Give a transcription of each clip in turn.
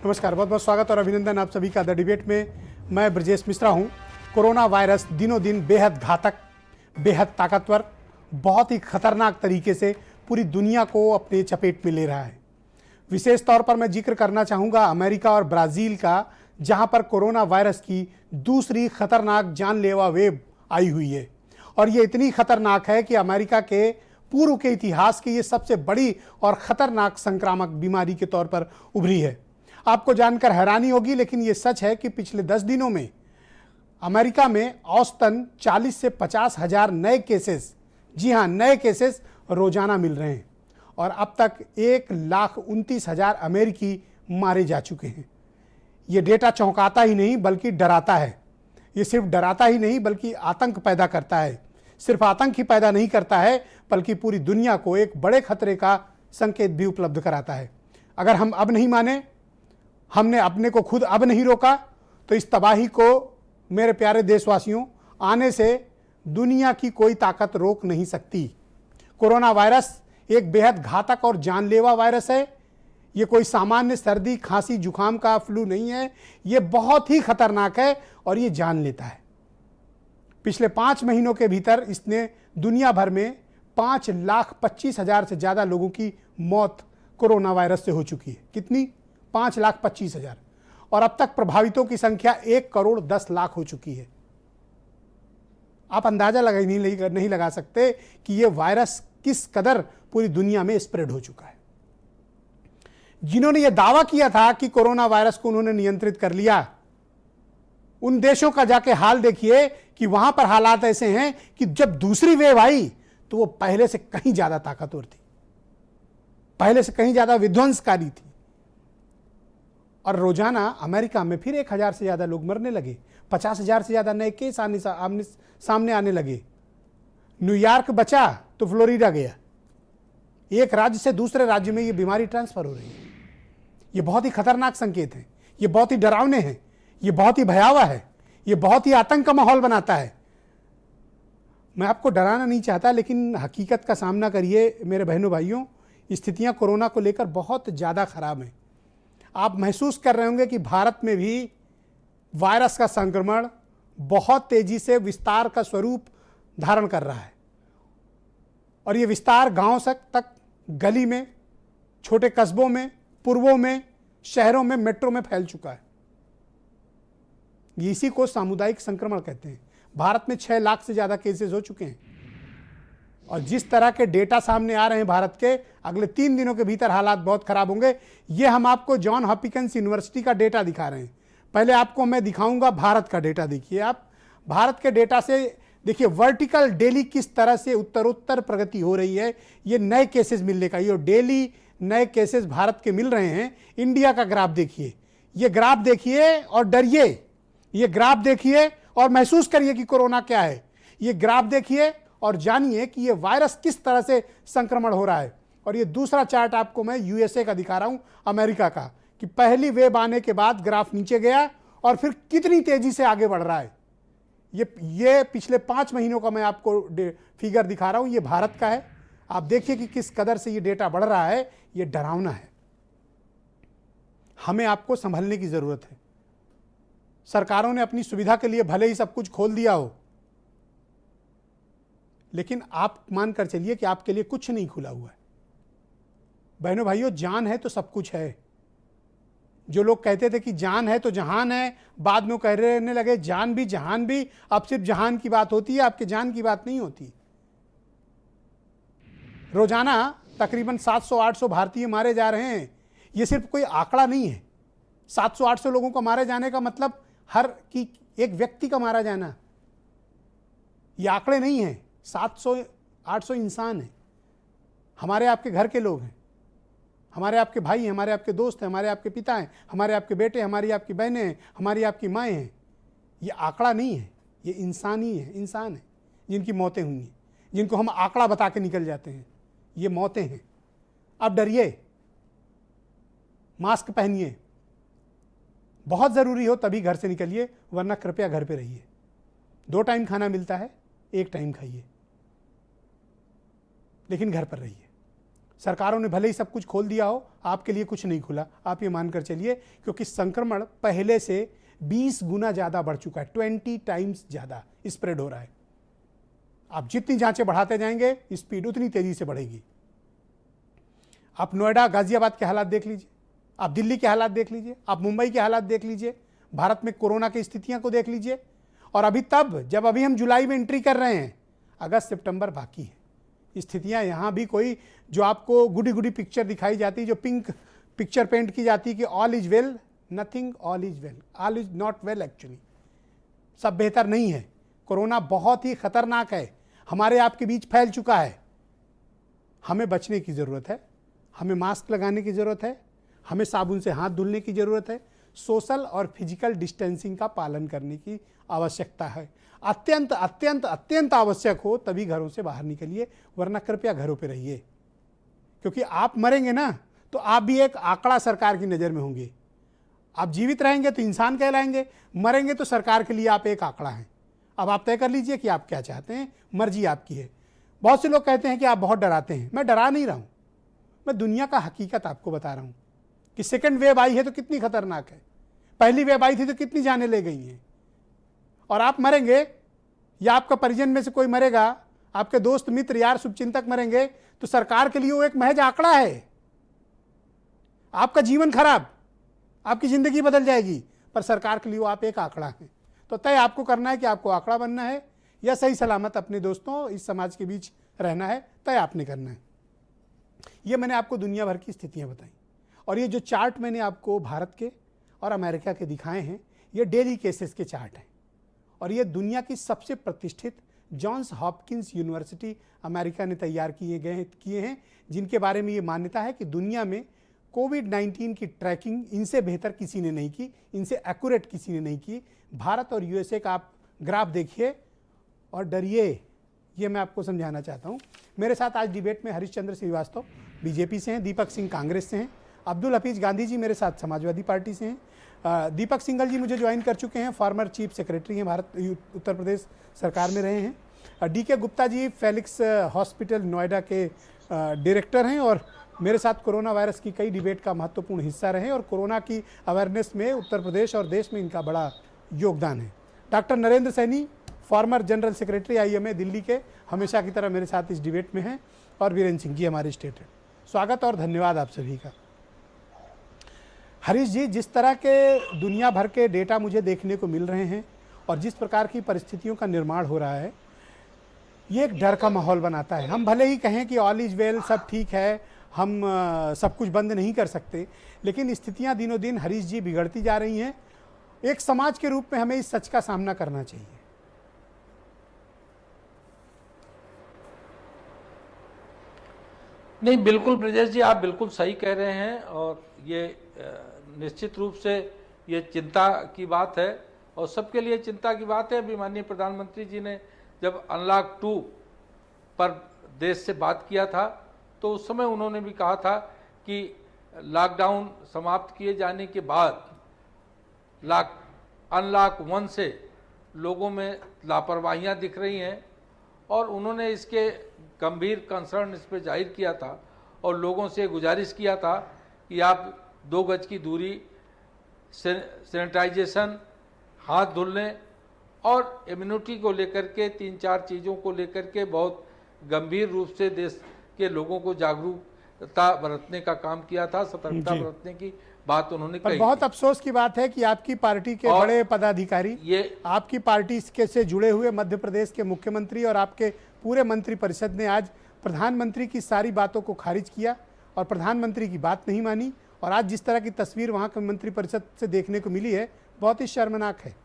नमस्कार, बहुत बहुत स्वागत और अभिनंदन आप सभी का द डिबेट में। मैं ब्रजेश मिश्रा हूं। कोरोना वायरस दिनों दिन बेहद घातक, बेहद ताकतवर, बहुत ही खतरनाक तरीके से पूरी दुनिया को अपने चपेट में ले रहा है। विशेष तौर पर मैं जिक्र करना चाहूँगा अमेरिका और ब्राज़ील का, जहां पर कोरोना वायरस की दूसरी खतरनाक जानलेवा वेव आई हुई है। और ये इतनी खतरनाक है कि अमेरिका के पूर्व के इतिहास की ये सबसे बड़ी और ख़तरनाक संक्रामक बीमारी के तौर पर उभरी है। आपको जानकर हैरानी होगी, लेकिन ये सच है कि पिछले 10 दिनों में अमेरिका में औसतन 40 से 50 हज़ार नए केसेस, जी हाँ नए केसेस रोजाना मिल रहे हैं। और अब तक 1,29,000 अमेरिकी मारे जा चुके हैं। ये डेटा चौंकाता ही नहीं बल्कि डराता है। ये सिर्फ डराता ही नहीं बल्कि आतंक पैदा करता है। सिर्फ आतंक ही पैदा नहीं करता है बल्कि पूरी दुनिया को एक बड़े खतरे का संकेत भी उपलब्ध कराता है। अगर हम अब नहीं माने, हमने अपने को खुद अब नहीं रोका, तो इस तबाही को मेरे प्यारे देशवासियों आने से दुनिया की कोई ताकत रोक नहीं सकती। कोरोना वायरस एक बेहद घातक और जानलेवा वायरस है। ये कोई सामान्य सर्दी खांसी जुकाम का फ्लू नहीं है। ये बहुत ही खतरनाक है और ये जान लेता है। पिछले 5 महीनों के भीतर इसने दुनिया भर में 5,25,000 से ज़्यादा लोगों की मौत कोरोना वायरस से हो चुकी है। कितनी? 5,25,000। और अब तक प्रभावितों की संख्या 1,10,00,000 हो चुकी है। आप अंदाजा नहीं लगा सकते कि यह वायरस किस कदर पूरी दुनिया में स्प्रेड हो चुका है। जिन्होंने यह दावा किया था कि कोरोना वायरस को उन्होंने नियंत्रित कर लिया, उन देशों का जाके हाल देखिए कि वहां पर हालात ऐसे हैं कि जब दूसरी वेव आई तो वो पहले से कहीं ज्यादा ताकतवर थी, पहले से कहीं ज्यादा विध्वंसकारी थी। और रोजाना अमेरिका में फिर 1,000 से ज्यादा लोग मरने लगे, 50,000 से ज्यादा नए केस सामने आने लगे। न्यूयॉर्क बचा तो फ्लोरिडा गया। एक राज्य से दूसरे राज्य में ये बीमारी ट्रांसफर हो रही है। ये बहुत ही खतरनाक संकेत है, ये बहुत ही डरावने हैं, ये बहुत ही भयावह है, ये बहुत ही आतंक का माहौल बनाता है। मैं आपको डराना नहीं चाहता, लेकिन हकीकत का सामना करिए मेरे बहनों भाइयों। स्थितियां कोरोना को लेकर बहुत ज़्यादा खराब हैं। आप महसूस कर रहे होंगे कि भारत में भी वायरस का संक्रमण बहुत तेजी से विस्तार का स्वरूप धारण कर रहा है। और ये विस्तार गांव तक, गली में, छोटे कस्बों में, पूर्वों में, शहरों में, मेट्रो में फैल चुका है। इसी को सामुदायिक संक्रमण कहते हैं। भारत में 6 लाख से ज्यादा केसेस हो चुके हैं। और जिस तरह के डेटा सामने आ रहे हैं भारत के, अगले 3 दिनों के भीतर हालात बहुत खराब होंगे। ये हम आपको जॉन हॉपकिंस यूनिवर्सिटी का डेटा दिखा रहे हैं। पहले आपको मैं दिखाऊंगा भारत का डेटा। देखिए आप भारत के डेटा से देखिए वर्टिकल डेली किस तरह से उत्तरोत्तर प्रगति हो रही है। ये नए केसेस मिलने का, ये डेली नए केसेस भारत के मिल रहे हैं। इंडिया का ग्राफ देखिए, ये ग्राफ देखिए और डरिए। ये ग्राफ देखिए और महसूस करिए कि कोरोना क्या है। ये ग्राफ देखिए और जानिए कि ये वायरस किस तरह से संक्रमण हो रहा है। और ये दूसरा चार्ट आपको मैं यूएसए का दिखा रहा हूं, अमेरिका का, कि पहली वेव आने के बाद ग्राफ नीचे गया और फिर कितनी तेजी से आगे बढ़ रहा है। ये पिछले 5 महीनों का मैं आपको फिगर दिखा रहा हूं। ये भारत का है। आप देखिए कि किस कदर से ये डेटा बढ़ रहा है। ये डरावना है। हमें आपको संभलने की जरूरत है। सरकारों ने अपनी सुविधा के लिए भले ही सब कुछ खोल दिया हो, लेकिन आप मानकर चलिए कि आपके लिए कुछ नहीं खुला हुआ है। बहनों भाइयों, जान है तो सब कुछ है। जो लोग कहते थे कि जान है तो जहान है, बाद में कहने लगे जान भी जहान भी। अब सिर्फ जहान की बात होती है, आपके जान की बात नहीं होती। रोजाना तकरीबन 700-800 भारतीय मारे जा रहे हैं। ये सिर्फ कोई आंकड़ा नहीं है। 700-800 लोगों को मारे जाने का मतलब एक व्यक्ति का मारा जाना। ये आंकड़े नहीं है। 700-800 इंसान हैं। हमारे आपके घर के लोग हैं, हमारे आपके भाई हैं, हमारे आपके दोस्त हैं, हमारे आपके पिता हैं, हमारे आपके बेटे, हमारी आपकी बहनें हैं, हमारी आपकी माएँ हैं। ये आंकड़ा नहीं है, ये इंसान ही है। इंसान है जिनकी मौतें हुई हैं, जिनको हम आंकड़ा बता के निकल जाते हैं। ये मौतें हैं। अब डरिए, मास्क पहनिए, बहुत ज़रूरी हो तभी घर से निकलिए, वरना कृपया घर पे रहिए। 2 टाइम खाना मिलता है, 1 टाइम खाइए, लेकिन घर पर रहिए। सरकारों ने भले ही सब कुछ खोल दिया हो, आपके लिए कुछ नहीं खुला, आप ये मानकर चलिए, क्योंकि संक्रमण पहले से 20 गुना ज़्यादा बढ़ चुका है, 20 टाइम्स ज़्यादा स्प्रेड हो रहा है। आप जितनी जांचें बढ़ाते जाएंगे स्पीड उतनी तेजी से बढ़ेगी। आप नोएडा गाजियाबाद के हालात देख लीजिए, आप दिल्ली के हालात देख लीजिए, आप मुंबई के हालात देख लीजिए, भारत में कोरोना की स्थितियां को देख लीजिए। और अभी तब जब अभी हम जुलाई में एंट्री कर रहे हैं, अगस्त सितंबर बाकी है। स्थितियां यहाँ भी कोई जो आपको गुडी गुडी पिक्चर दिखाई जाती, जो पिंक पिक्चर पेंट की जाती कि all is well, nothing all is well, all is not well actually. सब बेहतर नहीं है। कोरोना बहुत ही खतरनाक है, हमारे आपके बीच फैल चुका है। हमें बचने की ज़रूरत है, हमें मास्क लगाने की ज़रूरत है, हमें साबुन से हाथ धुलने की ज़रूरत है, सोशल और फिजिकल डिस्टेंसिंग का पालन करने की आवश्यकता है। अत्यंत अत्यंत अत्यंत आवश्यक हो तभी घरों से बाहर निकलिए, वरना कृपया घरों पे रहिए। क्योंकि आप मरेंगे ना तो आप भी एक आंकड़ा सरकार की नज़र में होंगे। आप जीवित रहेंगे तो इंसान कहलाएंगे, मरेंगे तो सरकार के लिए आप एक आंकड़ा हैं। अब आप तय कर लीजिए कि आप क्या चाहते हैं, मर्जी आपकी है। बहुत से लोग कहते हैं कि आप बहुत डराते हैं, मैं डरा नहीं रहा हूँ, मैं दुनिया का हकीकत आपको बता रहा हूँ कि सेकंड वेव आई है तो कितनी खतरनाक है, पहली वेव आई थी तो कितनी जानें ले गई हैं। और आप मरेंगे या आपका परिजन में से कोई मरेगा, आपके दोस्त मित्र यार शुभचिंतक मरेंगे, तो सरकार के लिए वो एक महज आंकड़ा है। आपका जीवन खराब, आपकी जिंदगी बदल जाएगी, पर सरकार के लिए वो आप एक आंकड़ा हैं। तो तय आपको करना है कि आपको आंकड़ा बनना है या सही सलामत अपने दोस्तों इस समाज के बीच रहना है, तय आपने करना है। ये मैंने आपको दुनिया भर की स्थितियां बताई, और ये जो चार्ट मैंने आपको भारत के और अमेरिका के दिखाए हैं, ये डेली केसेस के चार्ट हैं। और ये दुनिया की सबसे प्रतिष्ठित जॉन्स हॉपकिंस यूनिवर्सिटी अमेरिका ने तैयार किए हैं, जिनके बारे में ये मान्यता है कि दुनिया में कोविड-19 की ट्रैकिंग इनसे बेहतर किसी ने नहीं की, इनसे एक्यूरेट किसी ने नहीं की। भारत और यूएसए का आप ग्राफ देखिए और डरिए, ये मैं आपको समझाना चाहता हूँ। मेरे साथ आज डिबेट में हरीशचंद्र श्रीवास्तव बीजेपी से हैं, दीपक सिंह कांग्रेस से हैं, अब्दुल हफीज गांधी जी मेरे साथ समाजवादी पार्टी से हैं, दीपक सिंघल जी मुझे ज्वाइन कर चुके हैं, फॉर्मर चीफ सेक्रेटरी हैं, भारत उत्तर प्रदेश सरकार में रहे हैं। DK Gupta ji Felix hospital Noida के डायरेक्टर हैं और मेरे साथ कोरोना वायरस की कई डिबेट का महत्वपूर्ण हिस्सा रहे और कोरोना की अवेयरनेस में उत्तर प्रदेश और देश में इनका बड़ा योगदान है। Doctor Narendra Saini former general secretary IMA Delhi के, हमेशा की तरह मेरे साथ इस डिबेट में हैं, और वीरेंद्र सिंह जी हमारे स्टेट हेड। स्वागत और धन्यवाद आप सभी का। हरीश जी, जिस तरह के दुनिया भर के डेटा मुझे देखने को मिल रहे हैं और जिस प्रकार की परिस्थितियों का निर्माण हो रहा है, ये एक डर का माहौल बनाता है। हम भले ही कहें कि ऑल इज वेल, सब ठीक है, हम सब कुछ बंद नहीं कर सकते, लेकिन स्थितियां दिनों दिन हरीश जी बिगड़ती जा रही हैं। एक समाज के रूप में हमें इस सच का सामना करना चाहिए। नहीं, बिल्कुल ब्रजेश जी, आप बिल्कुल सही कह रहे हैं, और ये निश्चित रूप से ये चिंता की बात है और सबके लिए चिंता की बात है। अभी माननीय प्रधानमंत्री जी ने जब अनलॉक 2 पर देश से बात किया था तो उस समय उन्होंने भी कहा था कि लॉकडाउन समाप्त किए जाने के बाद अनलॉक 1 से लोगों में लापरवाहियां दिख रही हैं, और उन्होंने इसके गंभीर कंसर्न इस पर जाहिर किया था और लोगों से गुजारिश किया था कि आप 2 गज की दूरी, सैनिटाइजेशन, हाथ धुलने और इम्यूनिटी को लेकर के 3-4 चीज़ों को लेकर के बहुत गंभीर रूप से देश के लोगों को जागरूकता बरतने का काम किया था, सतर्कता बरतने की बात उन्होंने कही। बहुत अफसोस की बात है कि आपकी पार्टी के बड़े पदाधिकारी, ये आपकी पार्टी के से जुड़े हुए मध्य प्रदेश के मुख्यमंत्री और आपके पूरे मंत्रिपरिषद ने आज प्रधानमंत्री की सारी बातों को खारिज किया और प्रधानमंत्री की बात नहीं मानी, और आज जिस तरह की तस्वीर वहां के मंत्रिपरिषद से देखने को मिली है, बहुत ही शर्मनाक है।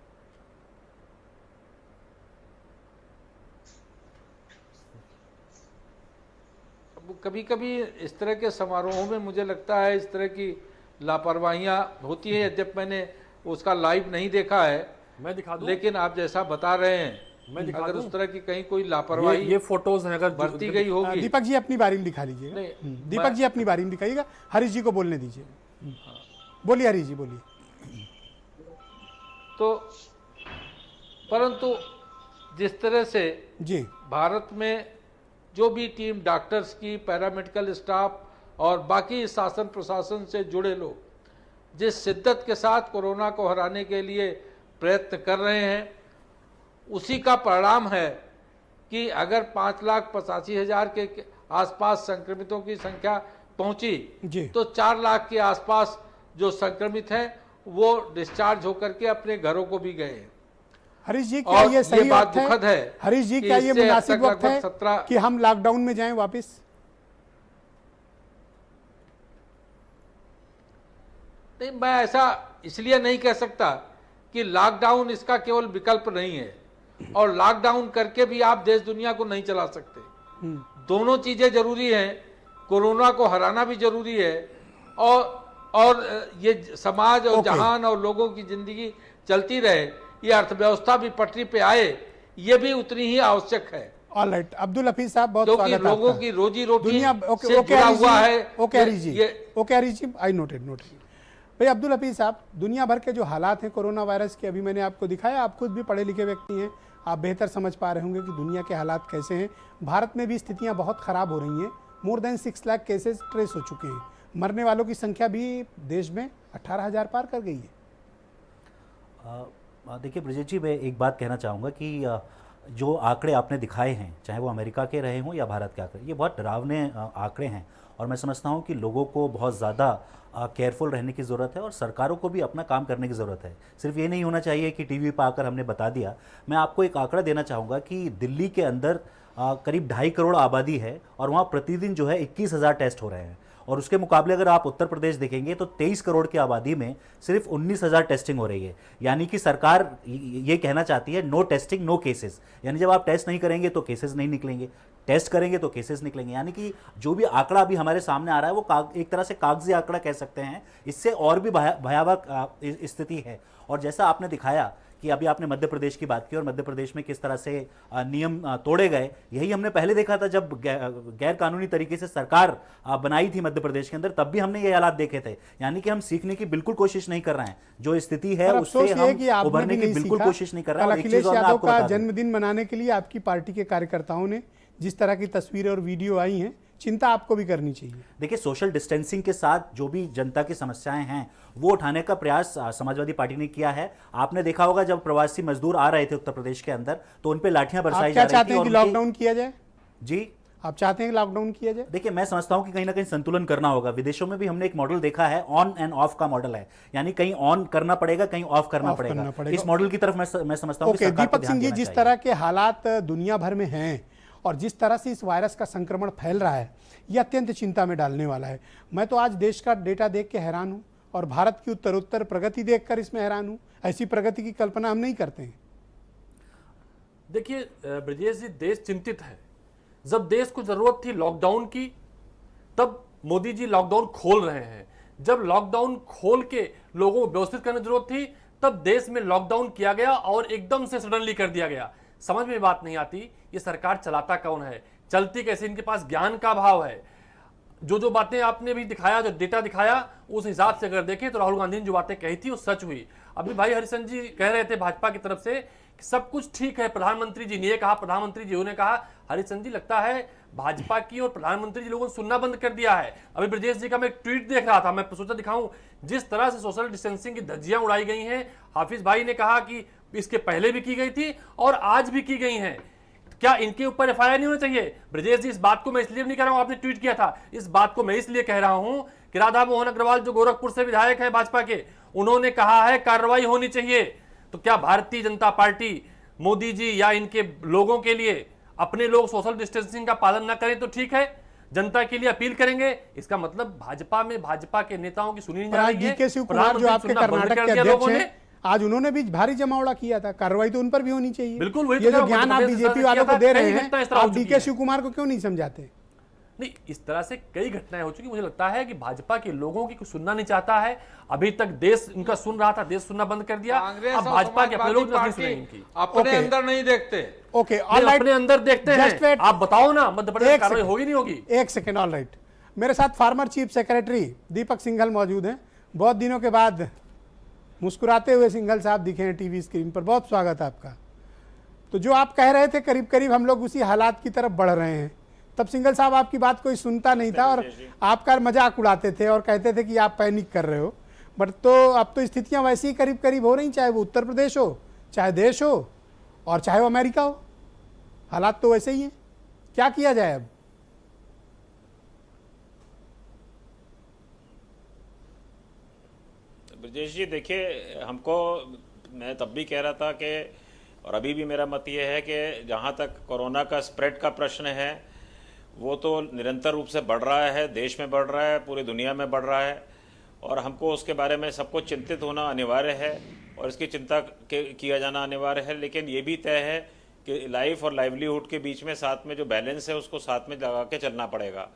कभी कभी इस तरह के समारोहों में मुझे लगता है इस तरह की लापरवाहियां होती है। जब मैंने उसका लाइव नहीं देखा है, मैं दिखा दूं? लेकिन आप जैसा बता रहे हैं, मैं दिखा अगर दूं? उस तरह की कहीं कोई लापरवाही ये फोटोज हैं, अगर बरती गई होगी। दीपक जी अपनी बारी में दिखा लीजिएगा। दीपक जी अपनी बारी में दिखाइएगा, हरीश जी को बोलने दीजिए। बोलिए हरीश जी, बोलिए। तो परंतु जिस तरह से जी भारत में जो भी टीम डॉक्टर्स की, पैरामेडिकल स्टाफ और बाकी शासन प्रशासन से जुड़े लोग जिस शिद्दत के साथ कोरोना को हराने के लिए प्रयत्न कर रहे हैं, उसी का परिणाम है कि अगर 5,85,000 के आसपास संक्रमितों की संख्या पहुंची तो 4 लाख के आसपास जो संक्रमित हैं वो डिस्चार्ज होकर के अपने घरों को भी गए हैं। हरीश जी, क्या ये सही बात वक्त दुखद है? हरीश जी, क्या ये मुनासिब वक्त है कि हम लॉकडाउन में जाएं वापस? नहीं, मैं ऐसा इसलिए नहीं कह सकता कि लॉकडाउन इसका केवल विकल्प नहीं है, और लॉकडाउन करके भी आप देश दुनिया को नहीं चला सकते। दोनों चीजें जरूरी हैं, कोरोना को हराना भी जरूरी है और ये समाज और जहान और लोगों की जिंदगी चलती रहे, ये अर्थव्यवस्था भी पटरी पे आए, ये भी उतनी ही आवश्यक है। ऑलराइट, अब्दुल हफीज साहब, बहुत क्योंकि स्वागत लोगों आपका। की रोजी रोटी दुनिया से जुड़ा हुआ है। Okay Harish ji, I noted. भाई अब्दुल हफीज साहब, दुनिया भर के जो हालात हैं कोरोना वायरस के, अभी मैंने आपको दिखाया, आप खुद भी पढ़े लिखे व्यक्ति हैं, आप बेहतर समझ पा रहे होंगे कि दुनिया के हालात कैसे हैं। भारत में भी स्थितियां बहुत ख़राब हो रही हैं। More than 6 lakh cases trace हो चुके हैं। मरने वालों की संख्या भी देश में 18,000 पार कर गई है। देखिए ब्रजेश जी, मैं एक बात कहना चाहूँगा कि जो आंकड़े आपने दिखाए हैं, चाहे वो अमेरिका के रहे हों या भारत के आंकड़े, ये बहुत डरावने आंकड़े हैं। और मैं समझता हूँ कि लोगों को बहुत ज़्यादा केयरफुल रहने की ज़रूरत है और सरकारों को भी अपना काम करने की ज़रूरत है। सिर्फ ये नहीं होना चाहिए कि टीवी पर आकर हमने बता दिया। मैं आपको एक आंकड़ा देना चाहूँगा कि दिल्ली के अंदर करीब 2.5 करोड़ आबादी है और वहाँ प्रतिदिन जो है 21,000 टेस्ट हो रहे हैं। और उसके मुकाबले अगर आप उत्तर प्रदेश देखेंगे तो 23 करोड़ की आबादी में सिर्फ 19,000 टेस्टिंग हो रही है। यानी कि सरकार ये कहना चाहती है नो टेस्टिंग नो केसेस, यानी जब आप टेस्ट नहीं करेंगे तो केसेस नहीं निकलेंगे, टेस्ट करेंगे तो केसेस निकलेंगे। यानी कि जो भी आंकड़ा अभी हमारे सामने आ रहा है वो एक तरह से कागजी आंकड़ा कह सकते हैं। इससे और भी भयावह स्थिति है। और जैसा आपने दिखाया कि अभी आपने मध्य प्रदेश की बात की और मध्य प्रदेश में किस तरह से नियम तोड़े गए, यही हमने पहले देखा था जब गैर कानूनी तरीके से सरकार बनाई थी मध्य प्रदेश के अंदर, तब भी हमने ये हालात देखे थे। यानी कि हम सीखने की बिल्कुल कोशिश नहीं कर रहे हैं, जो स्थिति है उससे हम उभरने की बिल्कुल कोशिश नहीं कर रहे हैं। अखिलेश यादव का जन्मदिन मनाने के लिए आपकी पार्टी के कार्यकर्ताओं ने जिस तरह की तस्वीरें और वीडियो आई हैं, चिंता आपको भी करनी चाहिए। देखिए, सोशल डिस्टेंसिंग के साथ जो भी जनता की समस्याएं हैं वो उठाने का प्रयास समाजवादी पार्टी ने किया है। आपने देखा होगा जब प्रवासी मजदूर आ रहे थे उत्तर प्रदेश के अंदर तो उन पे लाठियां बरसाई जा रही थी। चाहते हैं कि लॉकडाउन किया जाए? जी, आप चाहते हैं कि लॉकडाउन किया जाए? देखिए, मैं समझता हूं कि कहीं ना कहीं संतुलन करना होगा। विदेशों में भी हमने एक मॉडल देखा है, ऑन एंड ऑफ का मॉडल है, यानी कहीं ऑन करना पड़ेगा, कहीं ऑफ करना पड़ेगा। इस मॉडल की तरफ मैं समझता हूं कि सरकार को दीपक सिंह जी, जिस तरह के हालात दुनिया भर में हैं और जिस तरह से इस वायरस का संक्रमण फैल रहा है, यह अत्यंत चिंता में डालने वाला है। मैं तो आज देश का डेटा देख के हैरान हूं और भारत की उत्तरोत्तर प्रगति देखकर इसमें हैरान हूं। ऐसी प्रगति की कल्पना हम नहीं करते हैं। देखिए ब्रजेश जी, देश चिंतित है। जब देश को जरूरत थी लॉकडाउन की, तब मोदी जी लॉकडाउन खोल रहे हैं। जब लॉकडाउन खोल के लोगों को व्यवस्थित करने की जरूरत थी, तब देश में लॉकडाउन किया गया और एकदम से सडनली कर दिया गया। समझ में बात नहीं आती ये सरकार चलाता कौन है, चलती कैसे, इनके पास ज्ञान का अभाव है। जो बातें आपने भी दिखाया, जो डेटा दिखाया, उस हिसाब से अगर देखें तो राहुल गांधी ने जो बातें कही थी वो सच हुई। अभी भाई हरिशन जी कह रहे थे भाजपा की तरफ से कि सब कुछ ठीक है, प्रधानमंत्री जी ने ये कहा, प्रधानमंत्री जी ने कहा। हरिशन जी, लगता है भाजपा की और प्रधानमंत्री जी लोगों ने सुनना बंद कर दिया है। अभी ब्रजेश जी का मैं एक ट्वीट देख रहा था, मैं सोचा दिखाऊं। जिस तरह से सोशल डिस्टेंसिंग की धज्जियां उड़ाई गई हैं, हाफिज भाई ने कहा कि इसके पहले भी की गई थी और आज भी की गई हैं। क्या इनके ऊपर एफआईआर नहीं होना चाहिए? ब्रजेश जी, इस बात को मैं इसलिए नहीं कह रहा हूं, आपने ट्वीट किया था, इस बात को मैं इसलिए कह रहा हूं कि राधा मोहन अग्रवाल जो गोरखपुर से विधायक है भाजपा के, उन्होंने कहा है कार्रवाई होनी चाहिए। तो क्या भारतीय जनता पार्टी, मोदी जी या इनके लोगों के लिए अपने लोग सोशल डिस्टेंसिंग का पालन न करें तो ठीक है, जनता के लिए अपील करेंगे? इसका मतलब भाजपा में भाजपा के नेताओं की सुनी नहीं जा रही है। DK शिव कुमार जो आपके कर्नाटक के अध्यक्ष हैं, आज उन्होंने भी भारी जमावड़ा किया था, कार्रवाई तो उन पर भी होनी चाहिए। बिल्कुल, ये जो ज्ञान आप बीजेपी वालों को दे रहे हैं, आप DK शिव कुमार को क्यों नहीं समझाते? नहीं, इस तरह से कई घटनाएं हो चुकी। मुझे लगता है कि भाजपा के लोगों की कुछ सुनना नहीं चाहता है। अभी तक देश इनका सुन रहा था, देश सुनना बंद कर दिया। अब भाजपा के अपने लोग नहीं सुनेंगे इनकी। अपने अंदर नहीं देखते। ओके, अपने अंदर देखते हैं। आप बताओ ना, मध्य प्रदेश कार्रवाई होगी नहीं होगी? एक सेकेंड, ऑल राइट। मेरे साथ फार्मर चीफ सेक्रेटरी दीपक सिंघल मौजूद हैं। बहुत दिनों के बाद मुस्कुराते हुए सिंघल साहब दिखे हैं टीवी स्क्रीन पर, बहुत स्वागत है आपका। तो जो आप कह रहे थे, करीब करीब हम लोग उसी हालात की तरफ बढ़ रहे हैं। तब सिंघल साहब आपकी बात कोई सुनता नहीं था और आपका मजाक उड़ाते थे और कहते थे कि आप पैनिक कर रहे हो। बट तो अब तो स्थितियां वैसी ही करीब करीब हो रही, चाहे वो उत्तर प्रदेश हो, चाहे देश हो और चाहे वो अमेरिका हो, हालात तो वैसे ही हैं। क्या किया जाए अब? ब्रजेश जी देखिए, हमको मैं तब भी कह रहा था कि और अभी भी मेरा मत ये है कि जहाँ तक कोरोना का स्प्रेड का प्रश्न है वो तो निरंतर रूप से बढ़ रहा है, देश में बढ़ रहा है, पूरी दुनिया में बढ़ रहा है और हमको उसके बारे में सबको चिंतित होना अनिवार्य है और इसकी चिंता किया जाना अनिवार्य है। लेकिन ये भी तय है कि लाइफ और लाइवलीहुड के बीच में साथ में जो बैलेंस है उसको साथ में लगा के चलना पड़ेगा।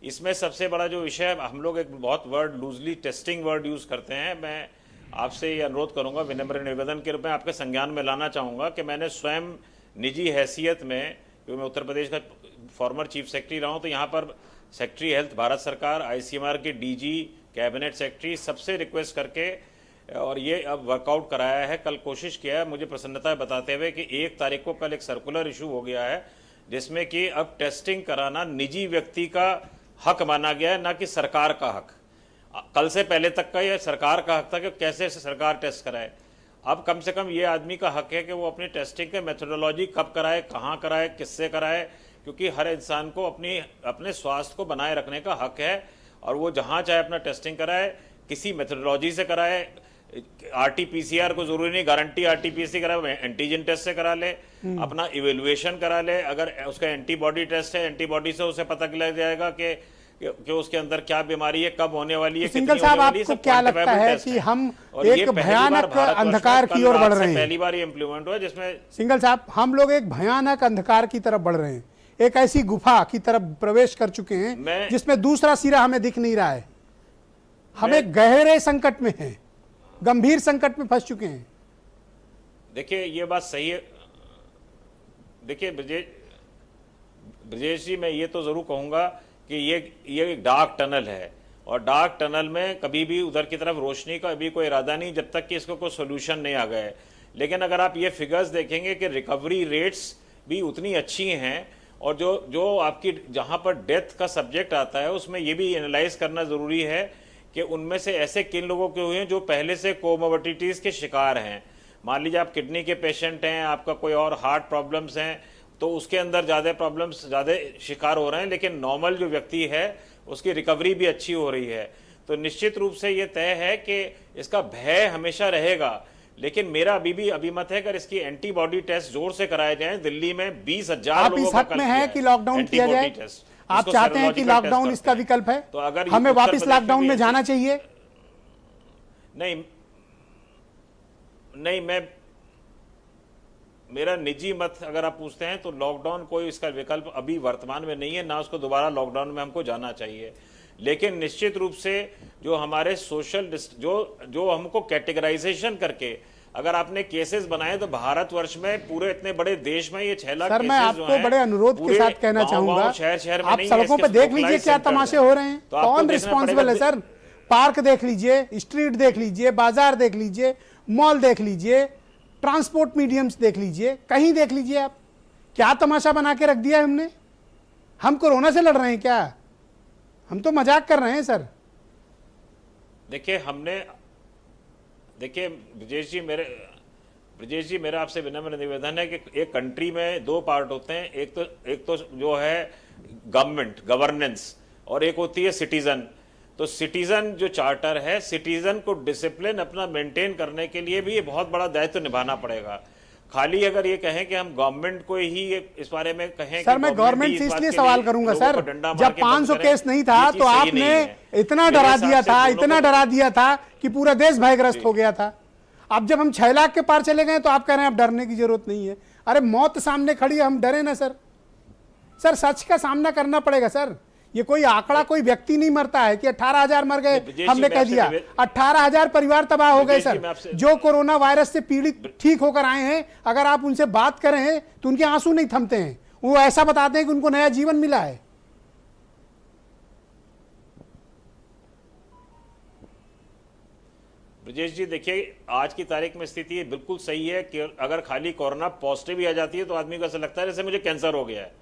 इसमें सबसे बड़ा जो विषय है, हम लोग एक बहुत word loosely testing word use करते हैं। मैं आपसे ये अनुरोध करूंगा, विनम्र निवेदन के रूप में आपके संज्ञान में लाना चाहूँगा कि मैंने स्वयं निजी हैसियत में, क्योंकि मैं उत्तर प्रदेश का फॉर्मर चीफ सेक्रेटरी रहा हूँ, तो यहाँ पर सेक्रेटरी हेल्थ भारत सरकार, ICMR के DG, कैबिनेट सेक्रेटरी सबसे रिक्वेस्ट करके और ये अब वर्कआउट कराया है। कल कोशिश किया है, मुझे प्रसन्नता है बताते हुए कि 1 तारीख को कल एक सर्कुलर इशू हो गया है जिसमें कि अब टेस्टिंग कराना निजी व्यक्ति का हक माना गया है, ना कि सरकार का हक। कल से पहले तक का ये सरकार का हक था कि कैसे सरकार टेस्ट कराए। अब कम से कम ये आदमी का हक है कि वो अपनी टेस्टिंग के मेथोडोलॉजी कब कराए, कहाँ कराए, किससे कराए, क्योंकि हर इंसान को अपने स्वास्थ्य को बनाए रखने का हक है और वो जहाँ चाहे अपना टेस्टिंग कराए, किसी मेथोडोलॉजी से कराए। RT-PCR को जरूरी नहीं गारंटी RT-PCR कराए, एंटीजन टेस्ट से करा ले, अपना इवेल्युएशन करा ले। अगर उसका एंटीबॉडी टेस्ट है, एंटीबॉडी से उसे पता लग जाएगा कि उसके अंदर क्या बीमारी है, कब होने वाली है, सिंघल साहब आपको क्या लगता है कि हम एक भयानक अंधकार की ओर बढ़ रहे हैं? पहली बार ये इम्प्लीमेंट हुआ जिसमें सिंघल साहब, हम लोग एक भयानक अंधकार की तरफ बढ़ रहे हैं, एक ऐसी गुफा की तरफ प्रवेश कर चुके हैं जिसमें दूसरा सिरा हमें दिख नहीं रहा है। हमें गहरे संकट में हैं, गंभीर संकट में फंस चुके हैं। देखिए ये बात सही है। देखिए ब्रजेश जी, मैं ये तो जरूर कहूंगा कि ये एक डार्क टनल है और डार्क टनल में कभी भी उधर की तरफ रोशनी का अभी कोई इरादा नहीं, जब तक कि इसको कोई सोल्यूशन नहीं आ गए। लेकिन अगर आप ये फिगर्स देखेंगे कि रिकवरी रेट्स भी उतनी अच्छी हैं और जो आपकी जहां पर डेथ का सब्जेक्ट आता है उसमें ये भी एनालाइज करना ज़रूरी है कि उनमें से ऐसे किन लोगों के हुए हैं जो पहले से कोमोर्बिडिटीज़ के शिकार हैं। मान लीजिए आप किडनी के पेशेंट हैं, आपका कोई और हार्ट प्रॉब्लम्स हैं, तो उसके अंदर ज़्यादा प्रॉब्लम्स ज़्यादा शिकार हो रहे हैं। लेकिन नॉर्मल जो व्यक्ति है उसकी रिकवरी भी अच्छी हो रही है। तो निश्चित रूप से ये तय है कि इसका भय हमेशा रहेगा। लेकिन मेरा अभी भी अभिमत है अगर इसकी एंटीबॉडी टेस्ट जोर से कराए जाएं, दिल्ली में 20,000 लोगों का आप इस हक में है कि लॉकडाउन किया जाए? आप चाहते हैं कि लॉकडाउन इसका विकल्प है? तो अगर हमें वापस लॉकडाउन में जाना चाहिए? नहीं, मेरा निजी मत अगर आप पूछते हैं तो लॉकडाउन कोई इसका विकल्प अभी वर्तमान में नहीं है, ना उसको दोबारा लॉकडाउन में हमको जाना चाहिए। लेकिन निश्चित रूप से जो हमारे सोशल जो हमको कैटेगराइजेशन करके अगर आपने केसेस बनाए तो भारतवर्ष में पूरे इतने बड़े देश में ये 6 लाख सर, मैं आपको बड़े अनुरोध के साथ कहना चाहूंगा, शहर में आप सड़कों पे देख लीजिए क्या तमाशे हो रहे हैं। कौन रिस्पॉन्सिबल है सर? पार्क देख लीजिए, स्ट्रीट देख लीजिए, बाजार देख लीजिए, मॉल देख लीजिए, ट्रांसपोर्ट मीडियम्स देख लीजिए, कहीं देख लीजिए आप, क्या तमाशा बना के रख दिया है हमने। हम कोरोना से लड़ रहे हैं क्या? हम तो मजाक कर रहे हैं सर। देखिए ब्रजेश जी मेरा आपसे विनम्र निवेदन है कि एक कंट्री में 2 पार्ट होते हैं, एक तो जो है गवर्नेंस और एक होती है सिटीजन। तो सिटीजन जो चार्टर है, सिटीजन को डिसिप्लिन अपना मेंटेन करने के लिए भी ये बहुत बड़ा दायित्व निभाना पड़ेगा। खाली अगर ये कहें कि हम गवर्नमेंट को ही इस बारे में कहें सर, मैं गवर्नमेंट से इसलिए सवाल करूंगा सर, जब 500 केस नहीं था तो आपने इतना डरा दिया था कि पूरा देश भयग्रस्त हो गया था। अब जब हम 6 लाख के पार चले गए तो आप कह रहे हैं अब डरने की जरूरत नहीं है। अरे मौत सामने खड़ी है, हम डरे ना सर? सर सच का सामना करना पड़ेगा सर। ये कोई आंकड़ा, कोई व्यक्ति नहीं मरता है कि 18,000 मर गए, हमने कह दिया 18,000 परिवार तबाह हो गए। सर जो कोरोना वायरस से पीड़ित ठीक होकर आए हैं, अगर आप उनसे बात करें तो उनके आंसू नहीं थमते हैं, वो ऐसा बताते हैं कि उनको नया जीवन मिला है। ब्रजेश जी देखिए, आज की तारीख में स्थिति बिल्कुल सही है कि अगर खाली कोरोना पॉजिटिव ही आ जाती है तो आदमी को ऐसा लगता है जैसे मुझे कैंसर हो गया है।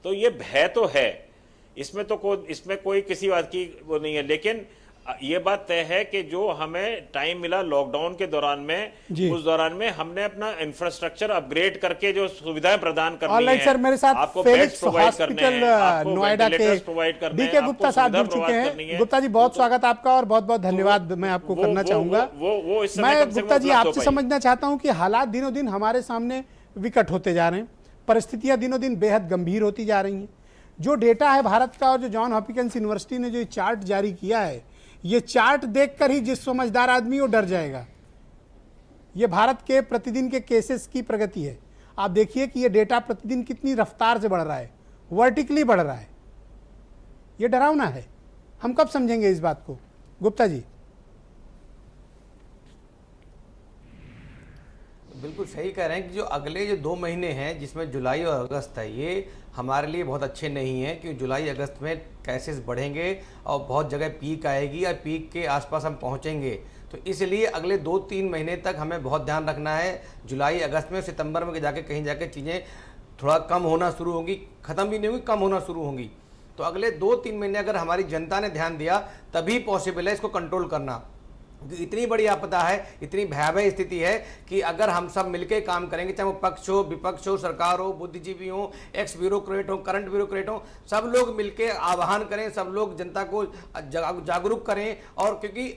तो ये भय तो है, इसमें कोई किसी बात की वो नहीं है। लेकिन ये बात तय है कि जो हमें टाइम मिला लॉकडाउन के दौरान में, उस दौरान में हमने अपना इंफ्रास्ट्रक्चर अपग्रेड करके जो सुविधाएं प्रदान करनी है, सर, मेरे साथ आपको फेलिक्स हॉस्पिटल नोएडा के डीके गुप्ता साहब जुड़ चुके हैं। गुप्ता जी, बहुत स्वागत आपका और बहुत बहुत धन्यवाद मैं आपको करना चाहूंगा। मैं गुप्ता जी आपसे समझना चाहता हूं कि हालात दिनों दिन हमारे सामने विकट होते जा रहे हैं, परिस्थितियां दिनों दिन बेहद गंभीर होती जा रही हैं। जो डेटा है भारत का और जो जॉन हॉपकिंस यूनिवर्सिटी ने जो चार्ट जारी किया है, ये चार्ट देखकर ही जिस समझदार आदमी वो डर जाएगा। ये भारत के प्रतिदिन के केसेस की प्रगति है। आप देखिए कि ये डेटा प्रतिदिन कितनी रफ्तार से बढ़ रहा है, वर्टिकली बढ़ रहा है। ये डरावना है। हम कब समझेंगे इस बात को, गुप्ता जी? बिल्कुल सही कह रहे हैं कि जो अगले जो 2 महीने हैं, जिसमें जुलाई और अगस्त है, ये हमारे लिए बहुत अच्छे नहीं हैं, क्योंकि जुलाई अगस्त में केसेस बढ़ेंगे और बहुत जगह पीक आएगी और पीक के आसपास हम पहुंचेंगे। तो इसलिए अगले 2-3 महीने तक हमें बहुत ध्यान रखना है। जुलाई अगस्त में, सितंबर में जाके कहीं जाके चीज़ें थोड़ा कम होना शुरू होंगी, ख़त्म भी नहीं होंगी, कम होना शुरू होंगी। तो अगले 2-3 महीने अगर हमारी जनता ने ध्यान दिया तभी पॉसिबल है इसको कंट्रोल करना। इतनी बड़ी आपदा है, इतनी भयावह स्थिति है कि अगर हम सब मिलकर काम करेंगे, चाहे वो पक्ष हो, विपक्ष हो, सरकार हो, बुद्धिजीवी हो, एक्स ब्यूरोक्रेट हो, करंट ब्यूरोक्रेट हो, सब लोग मिलकर आह्वान करें, सब लोग जनता को जागरूक करें। और क्योंकि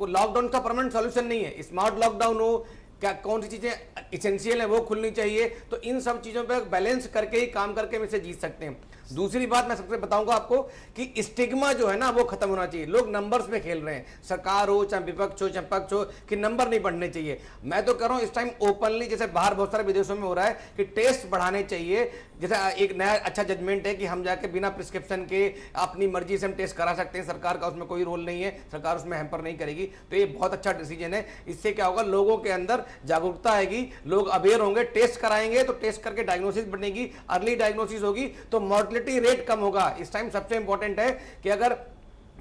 लॉकडाउन का परमानेंट सॉल्यूशन नहीं है, स्मार्ट लॉकडाउन हो, क्या कौन सी चीज़ें इसेंशियल है वो खुलनी चाहिए। तो इन सब चीज़ों पे बैलेंस करके ही काम करके हम इसे जीत सकते हैं। दूसरी बात मैं सबसे बताऊंगा आपको कि स्टिग्मा जो है ना वो खत्म होना चाहिए। लोग नंबर्स में खेल रहे हैं, सरकार हो चाहे विपक्ष हो चाहे पक्ष हो, कि नंबर नहीं बढ़ने चाहिए। मैं तो कह रहा हूं इस टाइम ओपनली, जैसे बाहर बहुत सारे विदेशों में हो रहा है, कि टेस्ट बढ़ाने चाहिए। जैसे एक नया अच्छा जजमेंट है कि हम जाके बिना प्रिस्क्रिप्शन के अपनी मर्जी से हम टेस्ट करा सकते हैं, सरकार का उसमें कोई रोल नहीं है, सरकार उसमें हैम्पर नहीं करेगी। तो ये बहुत अच्छा डिसीजन है। इससे क्या होगा, लोगों के अंदर जागरूकता आएगी, लोग अवेयर होंगे, टेस्ट कराएंगे तो टेस्ट करके डायग्नोसिस बढ़ेगी, अर्ली डायग्नोसिस होगी तो मॉर्टेलिटी रेट कम होगा। इस टाइम सबसे इंपॉर्टेंट है कि अगर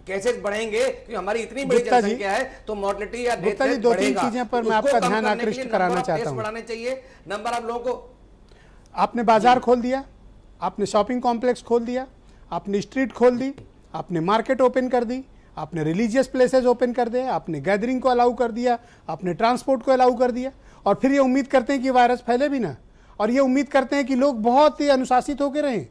केसेस बढ़ेंगे, क्योंकि हमारी इतनी बड़ी जनसंख्या है, तो मॉर्टेलिटी या डेथ रेट 2-3 चीजें पर मैं आपका ध्यान आकृष्ट कराना चाहता हूं। बढ़ाने चाहिए नंबर। आप लोगों को, आपने बाजार खोल दिया, आपने शॉपिंग कॉम्प्लेक्स खोल दिया, आपने स्ट्रीट खोल दी, आपने मार्केट ओपन कर दी, आपने रिलीजियस प्लेसेस ओपन कर दिए, आपने गैदरिंग को अलाउ कर दिया, आपने ट्रांसपोर्ट को अलाउ कर दिया, और फिर ये उम्मीद करते हैं कि वायरस फैले भी ना, और ये उम्मीद करते हैं कि लोग बहुत ही अनुशासित होकर रहें।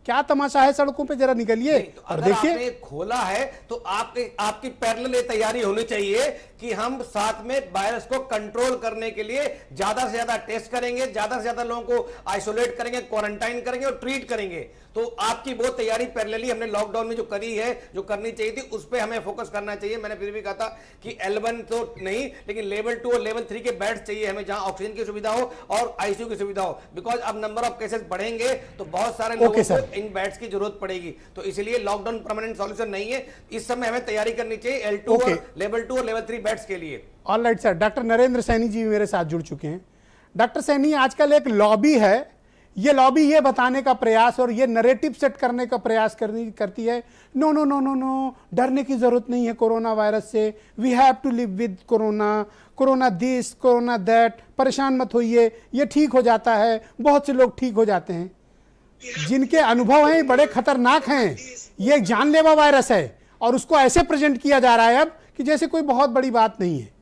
क्या तमाशा है सड़कों पे, जरा निकलिए तो और देखिए। देखिए। आपने खोला है तो आपकी पैरेलल तैयारी होनी चाहिए कि हम साथ में वायरस को कंट्रोल करने के लिए ज्यादा से ज्यादा टेस्ट करेंगे, ज्यादा से ज्यादा लोगों को आइसोलेट करेंगे, क्वारंटाइन करेंगे और ट्रीट करेंगे। तो आपकी वो तैयारी पैरेलली हमने लॉकडाउन में जो करी है, जो करनी चाहिए थी, उस पर हमें फोकस करना चाहिए। मैंने फिर भी कहा था कि L1 तो नहीं, लेकिन लेवल 2 और लेवल 3 के बेड्स चाहिए हमें, जहां ऑक्सीजन की सुविधा हो और आईसीयू की सुविधा हो। बिकॉज अब नंबर ऑफ केसेस बढ़ेंगे तो बहुत सारे लोगों को इन बेड्स की जरूरत पड़ेगी। तो इसलिए लॉकडाउन परमानेंट सॉल्यूशन नहीं है। इस समय हमें तैयारी करनी चाहिए L2 और लेवल 2 और लेवल 3 बेड्स के लिए। All right sir. Doctor Narendra Saini ji मेरे साथ जुड़ चुके हैं। डॉक्टर सैनी, आजकल एक लॉबी है, ये लॉबी ये बताने का प्रयास और ये नैरेटिव सेट करने का प्रयास करती है, no no no no no, डरने की जरूरत नहीं है कोरोना वायरस से, we have to live with corona, corona this corona that, परेशान मत होइए, ये ठीक हो जाता है। बहुत से लोग ठीक हो जाते हैं। जिनके अनुभव हैं बड़े खतरनाक हैं। ये एक जानलेवा वायरस है और उसको ऐसे प्रेजेंट किया जा रहा है अब कि जैसे कोई बहुत बड़ी बात नहीं है।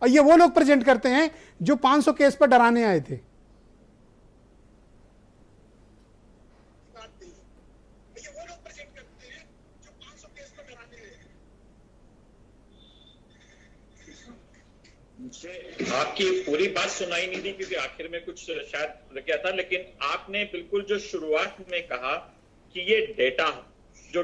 और ये वो लोग प्रेजेंट करते हैं जो 500 केस पर डराने आए थे। आपकी पूरी बात सुनाई नहीं दी क्योंकि आखिर में कुछ शायद रह गया था, लेकिन आपने बिल्कुल जो शुरुआत में कहा कि ये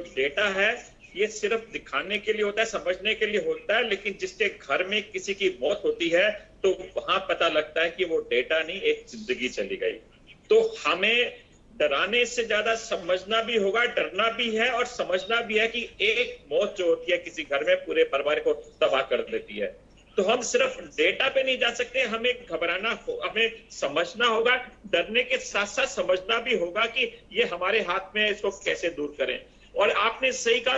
डेटा है ये सिर्फ दिखाने के लिए होता है, समझने के लिए होता है, लेकिन जिसके घर में किसी की मौत होती है तो वहां पता लगता है कि वो डेटा नहीं, एक जिंदगी चली गई। तो हमें डराने से ज्यादा समझना भी होगा, डरना भी है और समझना भी है कि एक मौत जो होती है किसी घर में पूरे परिवार को तबाह कर देती है। तो हम सिर्फ डेटा पे नहीं जा सकते, हमें घबराना हमें समझना होगा, डरने के साथ साथ समझना भी होगा कि ये हमारे हाथ में है, इसको कैसे दूर करें। और आपने सही कहा,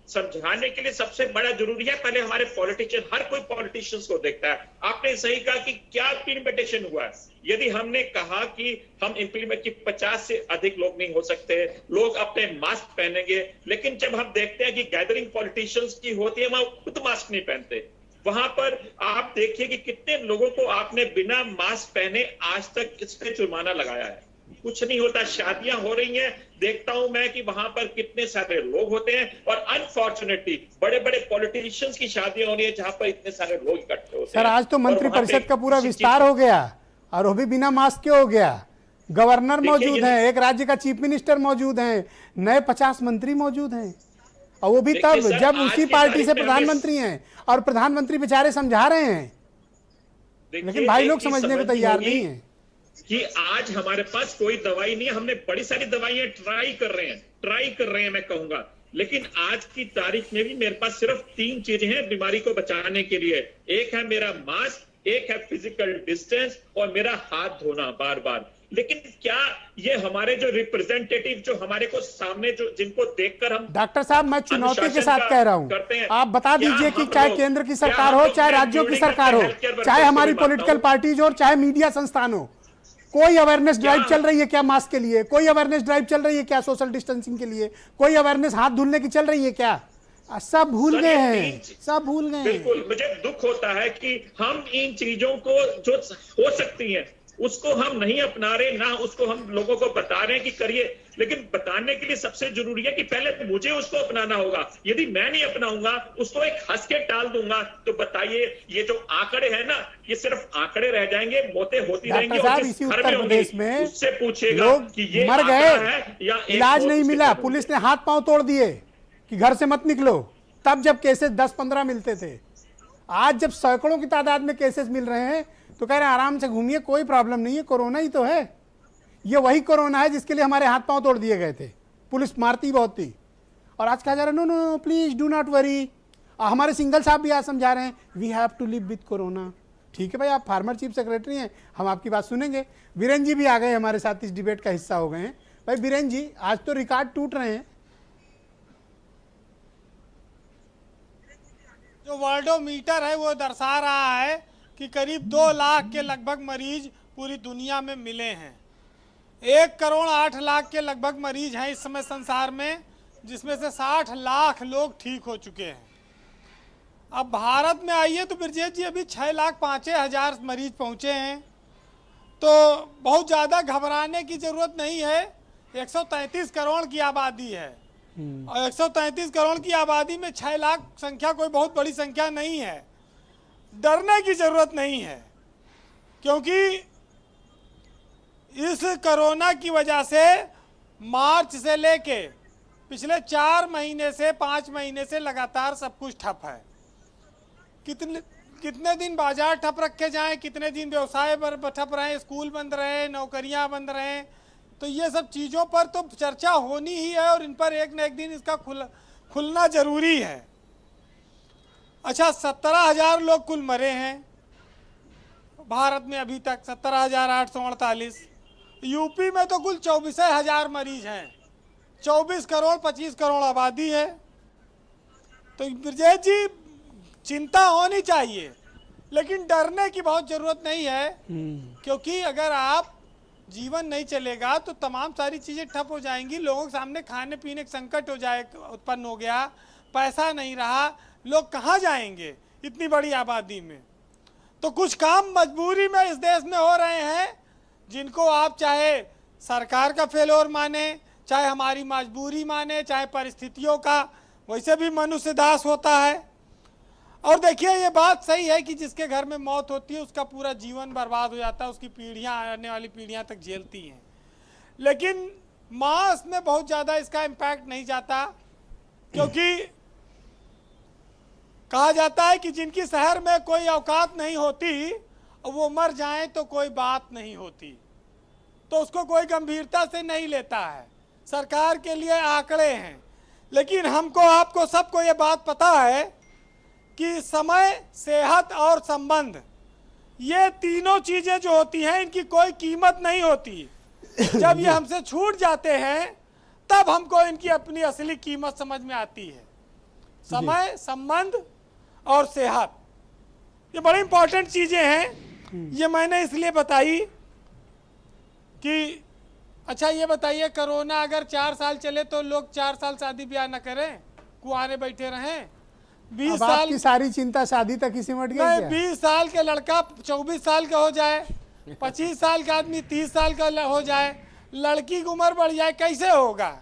समझाने के लिए सबसे बड़ा जरूरी है पहले हमारे पॉलिटिशियन, हर कोई पॉलिटिशियंस को देखता है। आपने सही कहा कि क्या इम्प्लीमेंटेशन हुआ है। यदि हमने कहा कि हम इम्प्लीमेंट की 50 से अधिक लोग नहीं हो सकते, लोग अपने मास्क पहनेंगे, लेकिन जब हम देखते हैं कि गैदरिंग पॉलिटिशियंस की होती है, वहां खुद मास्क नहीं पहनते। वहां पर आप देखिए कि कितने लोगों को आपने बिना मास्क पहने आज तक इस पे जुर्माना लगाया है। कुछ नहीं होता। शादियां हो रही हैं, देखता हूं मैं कि वहां पर कितने सारे लोग होते हैं, और अनफॉर्चुनेटली बड़े बड़े पॉलिटिशियंस की शादियां हो रही है जहां पर इतने सारे लोग इकट्ठे होते हैं। सर आज तो मंत्रिपरिषद का पूरा विस्तार हो गया, और वो भी बिना मास्क के हो गया। गवर्नर मौजूद हैं, एक राज्य का चीफ मिनिस्टर मौजूद हैं, नए 50 मंत्री मौजूद हैं, और वो भी तब जब उसी पार्टी से प्रधानमंत्री हैं, और प्रधानमंत्री बेचारे समझा रहे हैं, लेकिन भाई लोग समझने को तैयार नहीं है कि आज हमारे पास कोई दवाई नहीं है। हमने बड़ी सारी दवाइयां ट्राई कर रहे हैं मैं कहूंगा, लेकिन आज की तारीख में भी मेरे पास सिर्फ 3 चीजें हैं बीमारी को बचाने के लिए। एक है मेरा मास्क, एक है फिजिकल डिस्टेंस, और मेरा हाथ धोना बार बार। लेकिन क्या ये हमारे जो रिप्रेजेंटेटिव जो हमारे को सामने जो जिनको देखकर हम डॉक्टर साहब, मैं चुनौती के साथ कह रहा हूं, आप बता दीजिए कि चाहे केंद्र की सरकार हो, चाहे राज्यों की सरकार हो, चाहे हमारी पॉलिटिकल पार्टीज हो, और चाहे मीडिया संस्थान हो, कोई अवेयरनेस ड्राइव चल रही है क्या मास्क के लिए? कोई अवेयरनेस ड्राइव चल रही है क्या सोशल डिस्टेंसिंग के लिए? कोई अवेयरनेस हाथ धुलने की चल रही है क्या? सब भूल गए हैं, सब भूल गए हैं। बिल्कुल, मुझे दुख होता है कि हम इन चीजों को जो हो सकती हैं उसको हम नहीं अपना रहे, ना उसको हम लोगों को बता रहे हैं कि करिए। लेकिन बताने के लिए सबसे जरूरी है कि पहले मुझे उसको अपनाना होगा। यदि मैं नहीं अपनाऊंगा, उसको एक हंस के टाल दूंगा, तो बताइए ये जो आंकड़े हैं ना, ये सिर्फ आंकड़े रह जाएंगे, मौतें होती रहेंगी। और इसी उत्तर प्रदेश में उससे पूछेगा लोग कि ये मर गए, या इलाज नहीं मिला, पुलिस ने हाथ पांव तोड़ दिए कि घर से मत निकलो, तब जब केसेस 10-15 मिलते थे। आज जब सैकड़ों की तादाद में केसेस मिल रहे हैं, तो कह रहे हैं आराम से घूमिए, कोई प्रॉब्लम नहीं है, कोरोना ही तो है। ये वही कोरोना है जिसके लिए हमारे हाथ पांव तोड़ दिए गए थे, पुलिस मारती बहुत थी, और आज कहा जा रहा है no no please do not worry. हमारे सिंघल साहब भी आज समझा रहे हैं we have to live with corona. ठीक है भाई, आप फार्मर चीफ सेक्रेटरी हैं, हम आपकी बात सुनेंगे। वीरेंद्र जी भी आ गए हमारे साथ, इस डिबेट का हिस्सा हो गए हैं। भाई वीरेंद्र जी, आज तो रिकॉर्ड टूट रहे हैं। जो वर्ल्डोमीटर है वो दर्शा रहा है कि करीब 2 लाख के लगभग मरीज पूरी दुनिया में मिले हैं। 1 करोड़ 8 लाख के लगभग मरीज हैं इस समय संसार में, जिसमें से 60 लाख लोग ठीक हो चुके हैं। अब भारत में आइए तो ब्रजेश जी, अभी 6,05,000 मरीज पहुंचे हैं, तो बहुत ज़्यादा घबराने की ज़रूरत नहीं है। 133 करोड़ की आबादी है, और 133 करोड़ की आबादी में 6 लाख संख्या कोई बहुत बड़ी संख्या नहीं है। डरने की जरूरत नहीं है, क्योंकि इस कोरोना की वजह से मार्च से लेके पिछले 4 महीने से 5 महीने से लगातार सब कुछ ठप है। कितने दिन बाजार ठप रखे जाएं, कितने दिन व्यवसाय ठप रहे, स्कूल बंद रहे, नौकरियां बंद रहे, तो ये सब चीज़ों पर तो चर्चा होनी ही है, और इन पर एक न एक दिन इसका खुलना जरूरी है। अच्छा, 17,000 लोग कुल मरे हैं भारत में अभी तक, 17,848। यूपी में तो कुल 24,000 मरीज हैं, 24 करोड़ 25 करोड़ आबादी है। तो ब्रजेश जी, चिंता होनी चाहिए, लेकिन डरने की बहुत ज़रूरत नहीं है, क्योंकि अगर आप जीवन नहीं चलेगा तो तमाम सारी चीज़ें ठप हो जाएंगी। लोगों के सामने खाने पीने का संकट उत्पन्न हो गया, पैसा नहीं रहा, लोग कहाँ जाएंगे इतनी बड़ी आबादी में। तो कुछ काम मजबूरी में इस देश में हो रहे हैं, जिनको आप चाहे सरकार का फेलोर माने, चाहे हमारी मजबूरी माने, चाहे परिस्थितियों का, वैसे भी मनुष्य दास होता है। और देखिए, ये बात सही है कि जिसके घर में मौत होती है उसका पूरा जीवन बर्बाद हो जाता है, उसकी पीढ़ियां, आने वाली पीढ़ियां तक झेलती हैं। लेकिन मास में बहुत ज़्यादा इसका इम्पैक्ट नहीं जाता, क्योंकि कहा जाता है कि जिनकी शहर में कोई औकात नहीं होती, वो मर जाए तो कोई बात नहीं होती, तो उसको कोई गंभीरता से नहीं लेता है। सरकार के लिए आंकड़े हैं, लेकिन हमको, आपको, सबको ये बात पता है कि समय, सेहत और संबंध, ये तीनों चीज़ें जो होती हैं, इनकी कोई कीमत नहीं होती। जब ये हमसे छूट जाते हैं, तब हमको इनकी अपनी असली कीमत समझ में आती है। समय, संबंध और सेहत, ये बड़ी इंपॉर्टेंट चीजें हैं। ये मैंने इसलिए बताई कि अच्छा ये बताइए, कोरोना अगर 4 साल चले तो लोग 4 साल शादी ब्याह न करें, कुआरे बैठे रहें? 20 अब साल आपकी सारी चिंता शादी तक ही सिमट गई नहीं, क्या? 20 साल के लड़का 24 साल का हो जाए, 25 साल का आदमी 30 साल का हो जाए, लड़की की उम्र बढ़ जाए, कैसे होगा?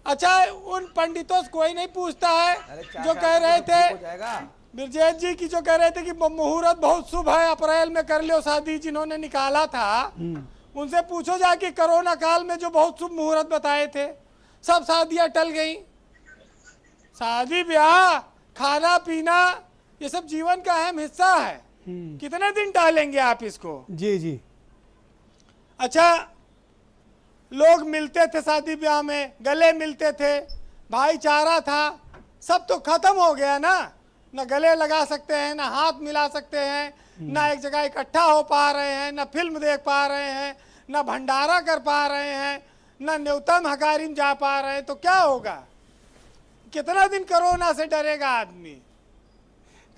अच्छा, उन पंडितों से कोई नहीं पूछता है जो कह रहे थे, हो जाएगा। ब्रजेश जी की जो कह रहे थे कि मुहूर्त बहुत शुभ है, अप्रैल में कर लो शादी, जिन्होंने निकाला था उनसे पूछो जाके कोरोना काल में जो बहुत शुभ मुहूर्त बताए थे, सब शादियां टल गई। शादी ब्याह, खाना पीना, ये सब जीवन का अहम हिस्सा है। कितने दिन टालेंगे आप इसको? जी जी। अच्छा, लोग मिलते थे शादी ब्याह में, गले मिलते थे, भाईचारा था, सब तो खत्म हो गया ना। न गले लगा सकते हैं, न हाथ मिला सकते हैं, न एक जगह इकट्ठा हो पा रहे हैं, न फिल्म देख पा रहे हैं, न भंडारा कर पा रहे हैं, न न्यूनतम हकारिम जा पा रहे हैं। तो क्या होगा? कितना दिन कोरोना से डरेगा आदमी?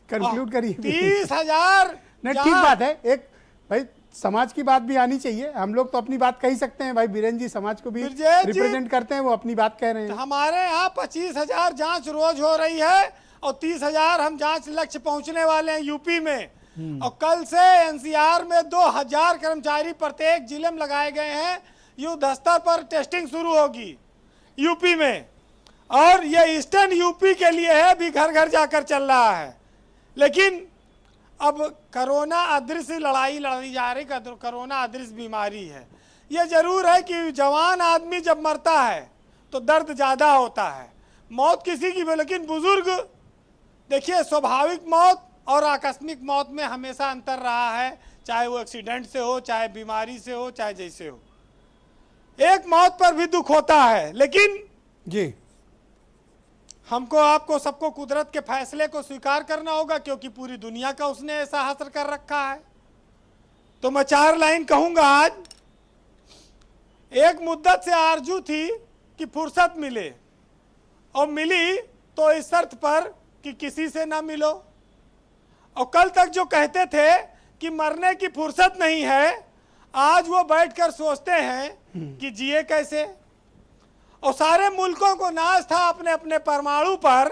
कंक्लूड करिए। 30,000। नहीं, ठीक बात है। एक भाई समाज की बात भी आनी चाहिए। हम लोग तो अपनी बात कह ही सकते हैं भाई, बीरेन जी समाज को भी ब्रजेश जी, रिप्रेजेंट करते हैं, वो अपनी बात कह रहे हैं। हमारे यहाँ 25,000 जांच रोज हो रही है और 30,000 हम जांच लक्ष्य पहुंचने वाले हैं यूपी में। और कल से एनसीआर में 2,000 कर्मचारी प्रत्येक जिले में लगाए गए हैं। युद्ध स्तर पर टेस्टिंग शुरू होगी यूपी में, और ये ईस्टर्न यूपी के लिए है, भी घर घर जाकर चल रहा है। लेकिन अब कोरोना अदृश्य लड़ाई लड़ी जा रही, कोरोना अदृश्य बीमारी है। ये जरूर है कि जवान आदमी जब मरता है तो दर्द ज़्यादा होता है, मौत किसी की भी, लेकिन बुजुर्ग देखिए, स्वाभाविक मौत और आकस्मिक मौत में हमेशा अंतर रहा है, चाहे वो एक्सीडेंट से हो, चाहे बीमारी से हो, चाहे जैसे हो। एक मौत पर भी दुख होता है, लेकिन जी, हमको, आपको, सबको कुदरत के फैसले को स्वीकार करना होगा, क्योंकि पूरी दुनिया का उसने ऐसा हासिल कर रखा है। तो मैं 4 लाइन कहूंगा आज। एक मुद्दत से आरजू थी कि फुर्सत मिले, और मिली तो इस शर्त पर कि किसी से ना मिलो। और कल तक जो कहते थे कि मरने की फुर्सत नहीं है, आज वो बैठकर सोचते हैं कि जिए कैसे। और सारे मुल्कों को नाज था अपने अपने परमाणु पर,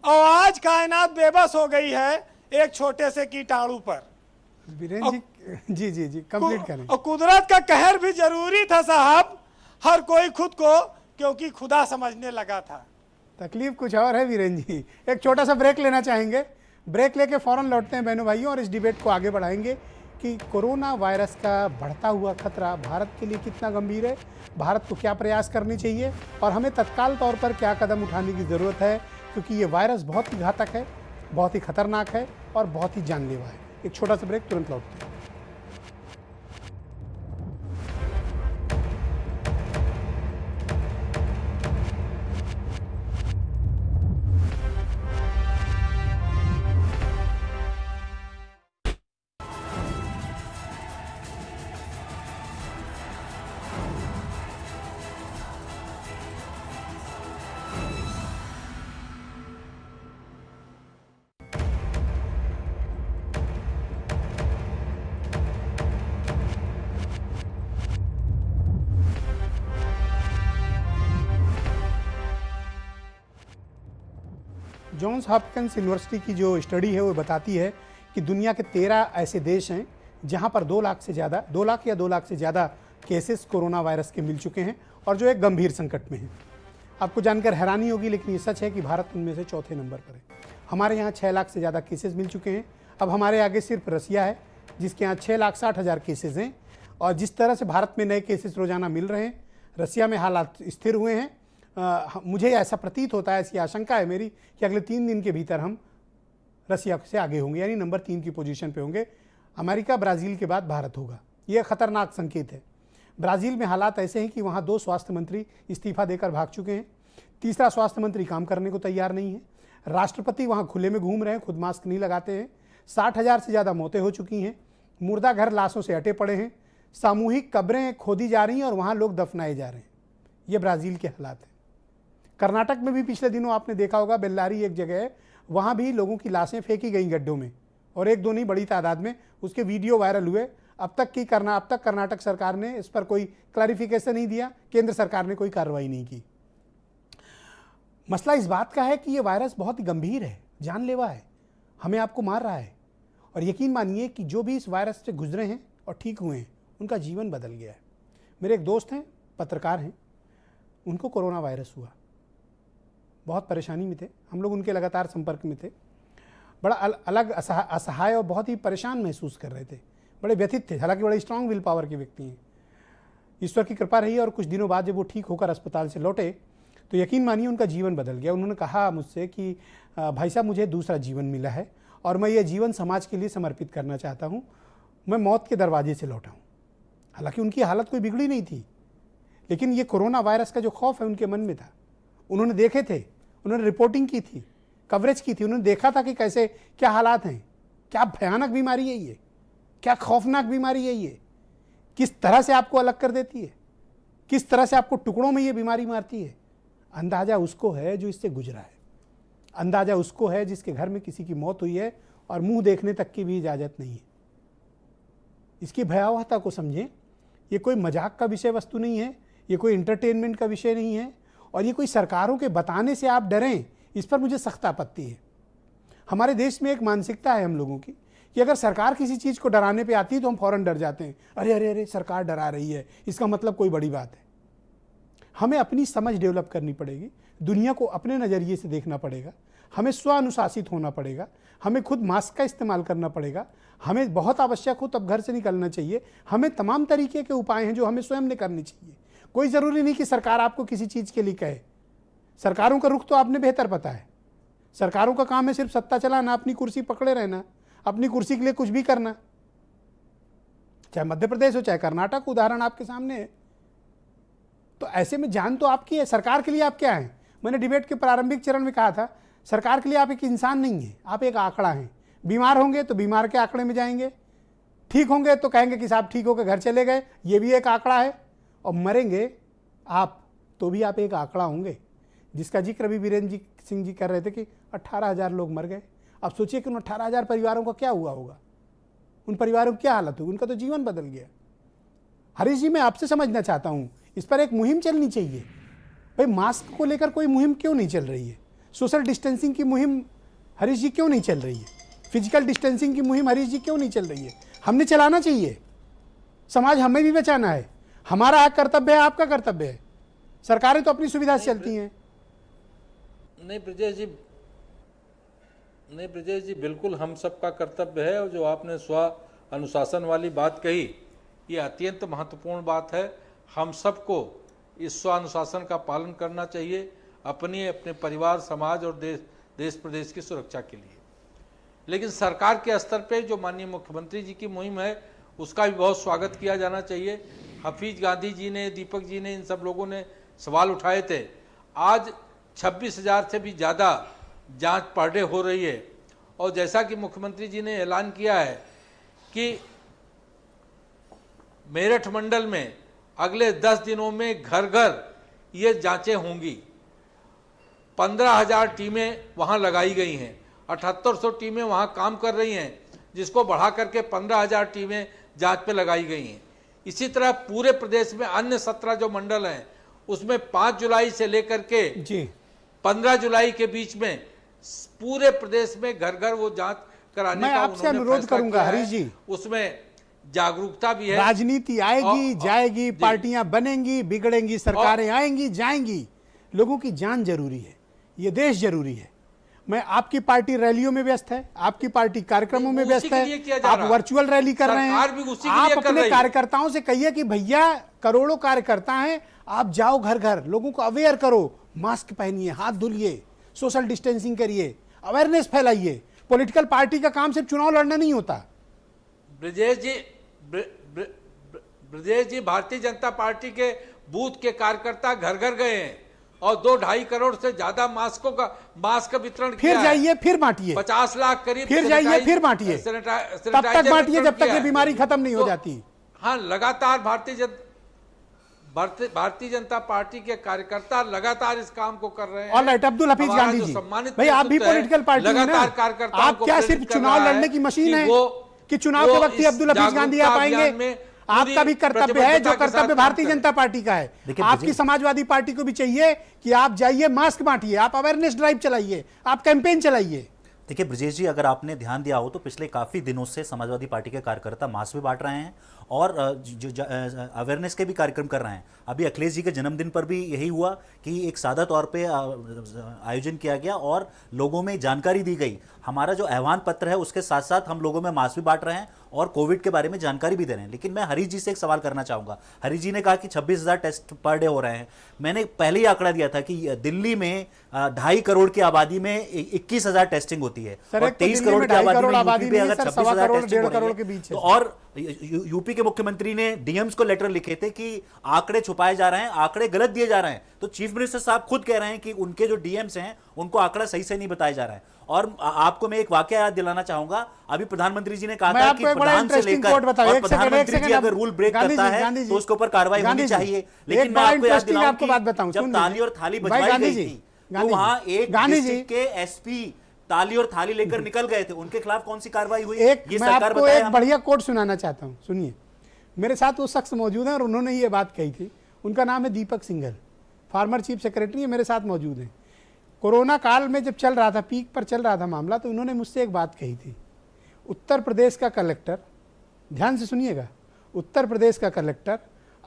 और आज कायनात बेबस हो गई है एक छोटे से कीटाणु पर। बीरेन जी, जी जी जी, कंप्लीट करें। और कुदरत का कहर भी जरूरी था साहब, हर कोई खुद को क्योंकि खुदा समझने लगा था। तकलीफ कुछ और है बीरेन जी। एक छोटा सा ब्रेक लेना चाहेंगे, ब्रेक लेके फौरन लौटते हैं बहनों भाइयों, और इस डिबेट को आगे बढ़ाएंगे कि कोरोना वायरस का बढ़ता हुआ खतरा भारत के लिए कितना गंभीर है, भारत को क्या प्रयास करने चाहिए, और हमें तत्काल तौर पर क्या कदम उठाने की ज़रूरत है, क्योंकि ये वायरस बहुत ही घातक है, बहुत ही खतरनाक है और बहुत ही जानलेवा है। एक छोटा सा ब्रेक, तुरंत लौटते हैं। जॉन्स हॉपकिंस यूनिवर्सिटी की जो स्टडी है वो बताती है कि दुनिया के 13 ऐसे देश हैं जहां पर 2 लाख से ज़्यादा, 2 लाख या 2 लाख से ज़्यादा केसेस कोरोना वायरस के मिल चुके हैं, और जो एक गंभीर संकट में हैं। आपको जानकर हैरानी होगी, लेकिन ये सच है कि भारत उनमें से चौथे नंबर पर है। हमारे यहाँ 6 लाख से ज़्यादा केसेस मिल चुके हैं। अब हमारे आगे सिर्फ रसिया है, जिसके यहाँ 6,60,000 केसेस हैं। और जिस तरह से भारत में नए केसेस रोज़ाना मिल रहे हैं, रसिया में हालात स्थिर हुए हैं। मुझे ऐसा प्रतीत होता है, ऐसी आशंका है मेरी कि अगले 3 दिन के भीतर हम रसिया से आगे होंगे, यानी नंबर 3 की पोजीशन पे होंगे। अमेरिका, ब्राज़ील के बाद भारत होगा। यह खतरनाक संकेत है। ब्राज़ील में हालात ऐसे हैं कि वहाँ 2 स्वास्थ्य मंत्री इस्तीफा देकर भाग चुके हैं, तीसरा स्वास्थ्य मंत्री काम करने को तैयार नहीं है, राष्ट्रपति वहाँ खुले में घूम रहे हैं, खुद मास्क नहीं लगाते हैं, 60,000 से ज़्यादा मौतें हो चुकी हैं, मुर्दा घर लाशों से अटे पड़े हैं, सामूहिक कब्रें खोदी जा रही हैं और वहाँ लोग दफनाए जा रहे हैं। ये ब्राज़ील के हालात हैं। कर्नाटक में भी पिछले दिनों आपने देखा होगा, बेल्लारी एक जगह है, वहाँ भी लोगों की लाशें फेंकी गई गड्ढों में, और एक दो नहीं बड़ी तादाद में उसके वीडियो वायरल हुए। अब तक कर्नाटक सरकार ने इस पर कोई क्लैरिफिकेशन नहीं दिया, केंद्र सरकार ने कोई कार्रवाई नहीं की। मसला इस बात का है कि ये वायरस बहुत ही गंभीर है, जानलेवा है, हमें आपको मार रहा है। और यकीन मानिए कि जो भी इस वायरस से गुजरे हैं और ठीक हुए हैं, उनका जीवन बदल गया है। मेरे एक दोस्त हैं, पत्रकार हैं, उनको कोरोना वायरस हुआ, बहुत परेशानी में थे, हम लोग उनके लगातार संपर्क में थे, बड़ा अलग असहाय और बहुत ही परेशान महसूस कर रहे थे, बड़े व्यथित थे। हालांकि बड़े स्ट्रांग विल पावर के व्यक्ति हैं, ईश्वर की कृपा रही। और कुछ दिनों बाद जब वो ठीक होकर अस्पताल से लौटे तो यकीन मानिए उनका जीवन बदल गया। उन्होंने कहा मुझसे कि भाई साहब, मुझे दूसरा जीवन मिला है और मैं ये जीवन समाज के लिए समर्पित करना चाहता हूँ, मैं मौत के दरवाजे से लौटा हूँ। हालांकि उनकी हालत कोई बिगड़ी नहीं थी, लेकिन ये कोरोना वायरस का जो खौफ है उनके मन में था। उन्होंने देखे थे, उन्होंने रिपोर्टिंग की थी, कवरेज की थी, उन्होंने देखा था कि कैसे क्या हालात हैं, क्या भयानक बीमारी है ये, क्या खौफनाक बीमारी है ये, किस तरह से आपको अलग कर देती है, किस तरह से आपको टुकड़ों में ये बीमारी मारती है। अंदाज़ा उसको है जो इससे गुजरा है, अंदाज़ा उसको है जिसके घर में किसी की मौत हुई है और मुंह देखने तक की भी इजाज़त नहीं है। इसकी भयावहता को समझें। ये कोई मजाक का विषय वस्तु नहीं है, ये कोई इंटरटेनमेंट का विषय नहीं है, और ये कोई सरकारों के बताने से आप डरें, इस पर मुझे सख्त आपत्ति है। हमारे देश में एक मानसिकता है हम लोगों की कि अगर सरकार किसी चीज़ को डराने पे आती है तो हम फौरन डर जाते हैं, अरे अरे अरे सरकार डरा रही है, इसका मतलब कोई बड़ी बात है। हमें अपनी समझ डेवलप करनी पड़ेगी, दुनिया को अपने नज़रिए से देखना पड़ेगा, हमें स्व अनुशासित होना पड़ेगा, हमें खुद मास्क का इस्तेमाल करना पड़ेगा, हमें बहुत आवश्यक हो तब घर से निकलना चाहिए। हमें तमाम तरीके के उपाय हैं जो हमें स्वयं ने करने चाहिए। कोई ज़रूरी नहीं कि सरकार आपको किसी चीज़ के लिए कहे। सरकारों का रुख तो आपने बेहतर पता है। सरकारों का काम है सिर्फ सत्ता चलाना, अपनी कुर्सी पकड़े रहना, अपनी कुर्सी के लिए कुछ भी करना। चाहे मध्य प्रदेश हो चाहे कर्नाटक, उदाहरण आपके सामने है। तो ऐसे में जान तो आपकी है, सरकार के लिए आप क्या हैं? मैंने डिबेट के प्रारंभिक चरण में कहा था, सरकार के लिए आप एक इंसान नहीं है, आप एक आंकड़ा हैं। बीमार होंगे तो बीमार के आंकड़े में जाएंगे, ठीक होंगे तो कहेंगे कि साहब ठीक होकर घर चले गए, ये भी एक आंकड़ा है, और मरेंगे आप तो भी आप एक आंकड़ा होंगे, जिसका जिक्र अभी वीरेंद्र सिंह जी कर रहे थे कि 18,000 लोग मर गए। अब सोचिए कि उन 18,000 परिवारों का क्या हुआ होगा, उन परिवारों की क्या हालत होगी, उनका तो जीवन बदल गया। हरीश जी, मैं आपसे समझना चाहता हूँ, इस पर एक मुहिम चलनी चाहिए। भाई मास्क को लेकर कोई मुहिम क्यों नहीं चल रही है? सोशल डिस्टेंसिंग की मुहिम हरीश जी क्यों नहीं चल रही है? फिजिकल डिस्टेंसिंग की मुहिम हरीश जी क्यों नहीं चल रही है? हमने चलाना चाहिए। समाज हमें भी बचाना है, हमारा कर्तव्य है, आपका कर्तव्य है। सरकारें तो अपनी सुविधा से चलती हैं। नहीं ब्रजेश जी, बिल्कुल हम सबका कर्तव्य है। और जो आपने स्व अनुशासन वाली बात कही, ये अत्यंत महत्वपूर्ण बात है। हम सबको इस स्व अनुशासन का पालन करना चाहिए, अपने परिवार, समाज और देश प्रदेश की सुरक्षा के लिए। लेकिन सरकार के स्तर पे जो माननीय मुख्यमंत्री जी की मुहिम है, उसका भी बहुत स्वागत किया जाना चाहिए। हफीज गांधी जी ने, दीपक जी ने, इन सब लोगों ने सवाल उठाए थे। आज 26,000 से भी ज़्यादा जांच पर डे हो रही है, और जैसा कि मुख्यमंत्री जी ने ऐलान किया है कि मेरठ मंडल में अगले 10 दिनों में घर घर ये जांचें होंगी। 15,000 टीमें वहां लगाई गई हैं, 7800 टीमें वहां काम कर रही हैं, जिसको बढ़ा करके 15,000 टीमें जांच पे लगाई गई हैं। इसी तरह पूरे प्रदेश में अन्य 17 जो मंडल हैं, उसमें 5 जुलाई से लेकर के 15 जुलाई के बीच में पूरे प्रदेश में घर घर वो जांच कराने मैं का आपसे अनुरोध करूंगा हरीश जी, उसमें जागरूकता भी है। राजनीति आएगी जाएगी, पार्टियां बनेंगी बिगड़ेंगी, सरकारें आएंगी जाएंगी, लोगों की जान जरूरी है, ये देश जरूरी है। मैं आपकी पार्टी रैलियों में व्यस्त है, आपकी पार्टी कार्यक्रमों में व्यस्त है, आप वर्चुअल रैली कर रहे हैं। आप अपने कार्यकर्ताओं से कहिए कि भैया करोड़ों कार्यकर्ता हैं, आप जाओ घर घर, लोगों को अवेयर करो, मास्क पहनिए, हाथ धुलिए, सोशल डिस्टेंसिंग करिए, अवेयरनेस फैलाइए। पॉलिटिकल पार्टी का काम सिर्फ चुनाव लड़ना नहीं होता। ब्रजेश जी, भारतीय जनता पार्टी के बूथ के कार्यकर्ता घर घर गए हैं और 2-2.5 करोड़ से ज्यादा मास्क वितरण फिर जाइए फिर बांटिए, 50 लाख करीब, फिर जाइए फिर बांटिए, तब तक बांटिए जब तक ये बीमारी खत्म नहीं हो जाती। हाँ, लगातार भारतीय भारतीय जनता पार्टी के कार्यकर्ता लगातार इस काम को कर रहे हैं। ऑलराइट, अब्दुल हफीज हमारा गांधी जो जी, सम्मानित भाई आप भी नेतृत्व है, पॉलिटिकल पार्टी में लगातार ना, कार्यकर्ताओं आप को क्या प्रेरित सिर्फ कर चुनाव रहा लड़ने है की मशीन है कि चुनाव वो के वक्त ही इस अब्दुल हफीज गांधी आप जागरूकता आएंगे? अभियान में आपका भी पूरी कर्तव्य है, जो प्रतिबद्धता के साथ कर्तव्य काम भारतीय करें। जनता पार्टी का है। देखिए, आपकी समाजवादी पार्टी को भी चाहिए कि आप जाइए, मास्क बांटिए, आप अवेयरनेस ड्राइव चलाइए, आप कैंपेन चलाइए। देखिए ब्रजेश जी, अगर आपने ध्यान दिया हो तो पिछले काफ़ी दिनों से समाजवादी पार्टी के कार्यकर्ता मास्क भी बांट रहे हैं और जो अवेयरनेस के भी कार्यक्रम कर रहे हैं। अभी अखिलेश जी के जन्मदिन पर भी यही हुआ कि एक सादा तौर पे आयोजन किया गया और लोगों में जानकारी दी गई। हमारा जो आह्वान पत्र है उसके साथ साथ हम लोगों में मास्क भी बांट रहे हैं और कोविड के बारे में जानकारी भी दे रहे हैं। लेकिन मैं हरीश जी से एक सवाल करना चाहूँगा। हरीश जी ने कहा कि 26,000 टेस्ट पर डे हो रहे हैं। मैंने पहले ही आंकड़ा दिया था कि दिल्ली में 2.5 करोड़ की आबादी में 21,000 टेस्टिंग होती है सर, और एक तो 23 दिल्ली करोड़ में की 2.5 करोड़ आबादी आबादी में यूपी पे नहीं है अगर सर, 26,000 1.25 टेस्टिंग हो करोड़ रही के है बीच है। तो और यूपी के मुख्यमंत्री ने डीएम्स को लेटर लिखे थे कि आंकड़े छुपाए जा रहे हैं, आंकड़े गलत दिए जा रहे हैं। तो चीफ मिनिस्टर साहब खुद कह रहे हैं कि उनके जो डीएम्स हैं उनको आंकड़ा सही से नहीं बताया जा रहा है। और आपको मैं एक वाकया याद दिलाना चाहूंगा। अभी प्रधानमंत्री जी ने कहा था कि प्रधान से लेकर और प्रधानमंत्री जी अगर रूल ब्रेक करता है तो उसके ऊपर कार्रवाई होनी चाहिए। लेकिन मैं आपको याद दिलाऊं कि जब ताली और थाली बजवाई गई थी तो वहां एक डिस्ट्रिक्ट के एसपी ताली और थाली लेकर निकल गए थे, उनके खिलाफ कौन सी कार्रवाई हुई? एक मैं आपको एक बढ़िया कोट सुनाना चाहता हूं, सुनिए। मेरे साथ वो शख्स मौजूद है और उन्होंने ये बात कही थी। उनका नाम है दीपक सिंघल, फॉर्मर चीफ सेक्रेटरी है, मेरे साथ मौजूद हैं। कोरोना काल में जब चल रहा था, पीक पर चल रहा था मामला, तो उन्होंने मुझसे एक बात कही थी। उत्तर प्रदेश का कलेक्टर, ध्यान से सुनिएगा, उत्तर प्रदेश का कलेक्टर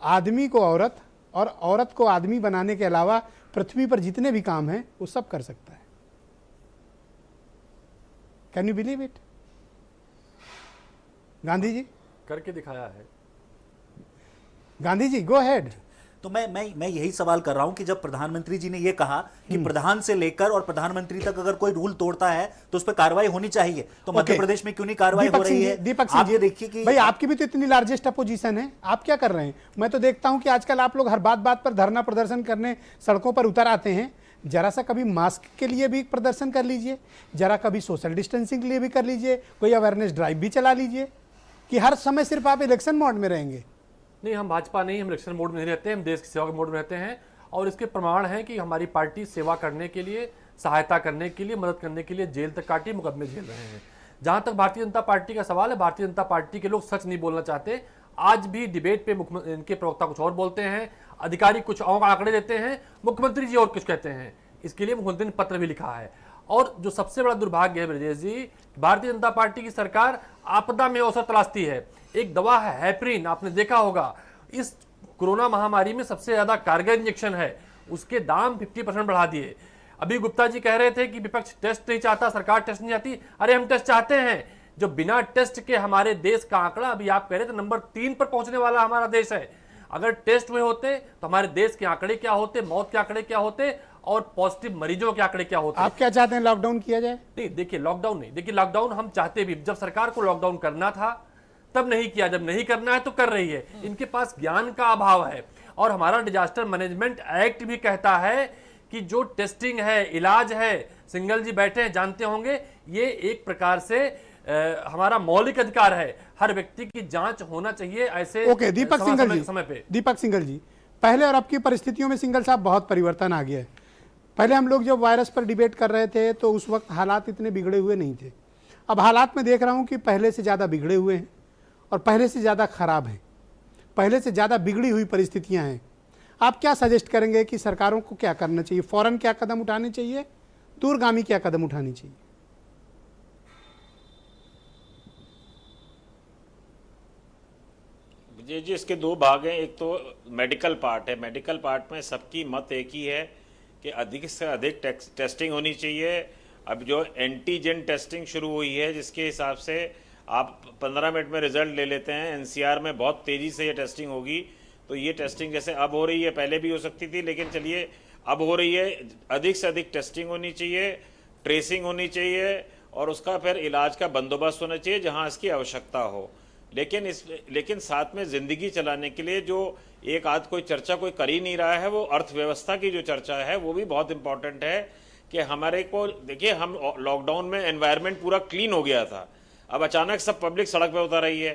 आदमी को औरत और औरत को आदमी बनाने के अलावा पृथ्वी पर जितने भी काम हैं वो सब कर सकता है। Can you believe it? Gandhi ji करके दिखाया है। Gandhi ji go ahead. तो मैं यही सवाल कर रहा हूं कि जब प्रधानमंत्री जी ने यह कहा कि प्रधान से लेकर और प्रधानमंत्री तक अगर कोई रूल तोड़ता है तो उस पर कार्रवाई होनी चाहिए, तो मध्य प्रदेश में क्यों नहीं कार्रवाई हो रही है? दीपक सिंह, आप ये देखिए कि भाई आपकी भी तो इतनी लार्जेस्ट अपोजिशन है, आप क्या कर रहे हैं? मैं तो देखता हूं कि आजकल आप लोग हर बात पर धरना प्रदर्शन करने सड़कों पर उतर आते हैं। जरा सा कभी मास्क के लिए भी प्रदर्शन कर लीजिए, जरा कभी सोशल डिस्टेंसिंग के लिए भी कर लीजिए, कोई अवेयरनेस ड्राइव भी चला लीजिए। कि हर समय सिर्फ आप इलेक्शन मोड में रहेंगे? नहीं, हम भाजपा नहीं, हम इलेक्शन मोड में नहीं रहते, हम देश की सेवा के मोड में रहते हैं। और इसके प्रमाण हैं कि हमारी पार्टी सेवा करने के लिए, सहायता करने के लिए, मदद करने के लिए जेल तक काटी, मुकदमे झेल रहे हैं। जहां तक भारतीय जनता पार्टी का सवाल है, भारतीय जनता पार्टी के लोग सच नहीं बोलना चाहते। आज भी डिबेट पे इनके प्रवक्ता कुछ और बोलते हैं, अधिकारी कुछ और आंकड़े देते हैं, मुख्यमंत्री जी और कुछ कहते हैं। इसके लिए मुख्यमंत्री ने पत्र भी लिखा है। और जो सबसे बड़ा दुर्भाग्य है ब्रजेश जी, भारतीय जनता पार्टी की सरकार आपदा में अवसर तलाशती है। एक दवा है हेपरिन, आपने देखा होगा, इस कोरोना महामारी में सबसे ज्यादा कारगर इंजेक्शन है, उसके दाम 50% बढ़ा दिए। अभी गुप्ता जी कह रहे थे कि विपक्ष टेस्ट नहीं चाहता, सरकार टेस्ट नहीं चाहती। अरे हम टेस्ट चाहते हैं। जो बिना टेस्ट के हमारे देश का आंकड़ा, अभी आप कह रहे थे, नंबर 3 पर पहुंचने वाला हमारा देश है। अगर टेस्ट हुए होते तो हमारे देश के आंकड़े क्या होते, मौत के आंकड़े क्या होते और पॉजिटिव मरीजों के आंकड़े क्या होते? आप क्या चाहते हैं, लॉकडाउन किया जाए? नहीं, देखिए लॉकडाउन नहीं, देखिए लॉकडाउन हम चाहते भी, जब सरकार को लॉकडाउन करना था तब नहीं किया, जब नहीं करना है तो कर रही है। इनके पास ज्ञान का अभाव है। और हमारा डिजास्टर मैनेजमेंट एक्ट भी कहता है कि जो टेस्टिंग है, इलाज है, सिंगल जी बैठे हैं जानते होंगे, ये एक प्रकार से हमारा मौलिक अधिकार है। हर व्यक्ति की जांच होना चाहिए ऐसे ओके, दीपक सिंघल जी, समय पे। दीपक सिंघल जी, पहले और अब की परिस्थितियों में सिंघल साहब बहुत परिवर्तन आ गया है। पहले हम लोग जब वायरस पर डिबेट कर रहे थे तो उस वक्त हालात इतने बिगड़े हुए नहीं थे। अब हालात में देख रहा हूं कि पहले से ज़्यादा बिगड़े हुए हैं और पहले से ज़्यादा खराब हैं, पहले से ज़्यादा बिगड़ी हुई परिस्थितियां हैं। आप क्या सजेस्ट करेंगे कि सरकारों को क्या करना चाहिए? फौरन क्या कदम उठाने चाहिए, दूरगामी क्या कदम उठानी चाहिए? जी, इसके दो भाग हैं। एक तो मेडिकल पार्ट है। मेडिकल पार्ट में सबकी मत एक ही है कि अधिक से अधिक टेस्टिंग होनी चाहिए। अब जो एंटीजन टेस्टिंग शुरू हुई है, जिसके हिसाब से आप 15 मिनट में रिजल्ट ले लेते हैं, एनसीआर में बहुत तेज़ी से ये टेस्टिंग होगी। तो ये टेस्टिंग जैसे अब हो रही है, पहले भी हो सकती थी, लेकिन चलिए अब हो रही है। अधिक से अधिक टेस्टिंग होनी चाहिए, ट्रेसिंग होनी चाहिए और उसका फिर इलाज का बंदोबस्त होना चाहिए जहाँ इसकी आवश्यकता हो। लेकिन साथ में ज़िंदगी चलाने के लिए जो एक आध कोई चर्चा कोई कर ही नहीं रहा है, वो अर्थव्यवस्था की जो चर्चा है वो भी बहुत इंपॉर्टेंट है। कि हमारे को देखिए, हम लॉकडाउन में एनवायरनमेंट पूरा क्लीन हो गया था, अब अचानक सब पब्लिक सड़क पे उतर रही है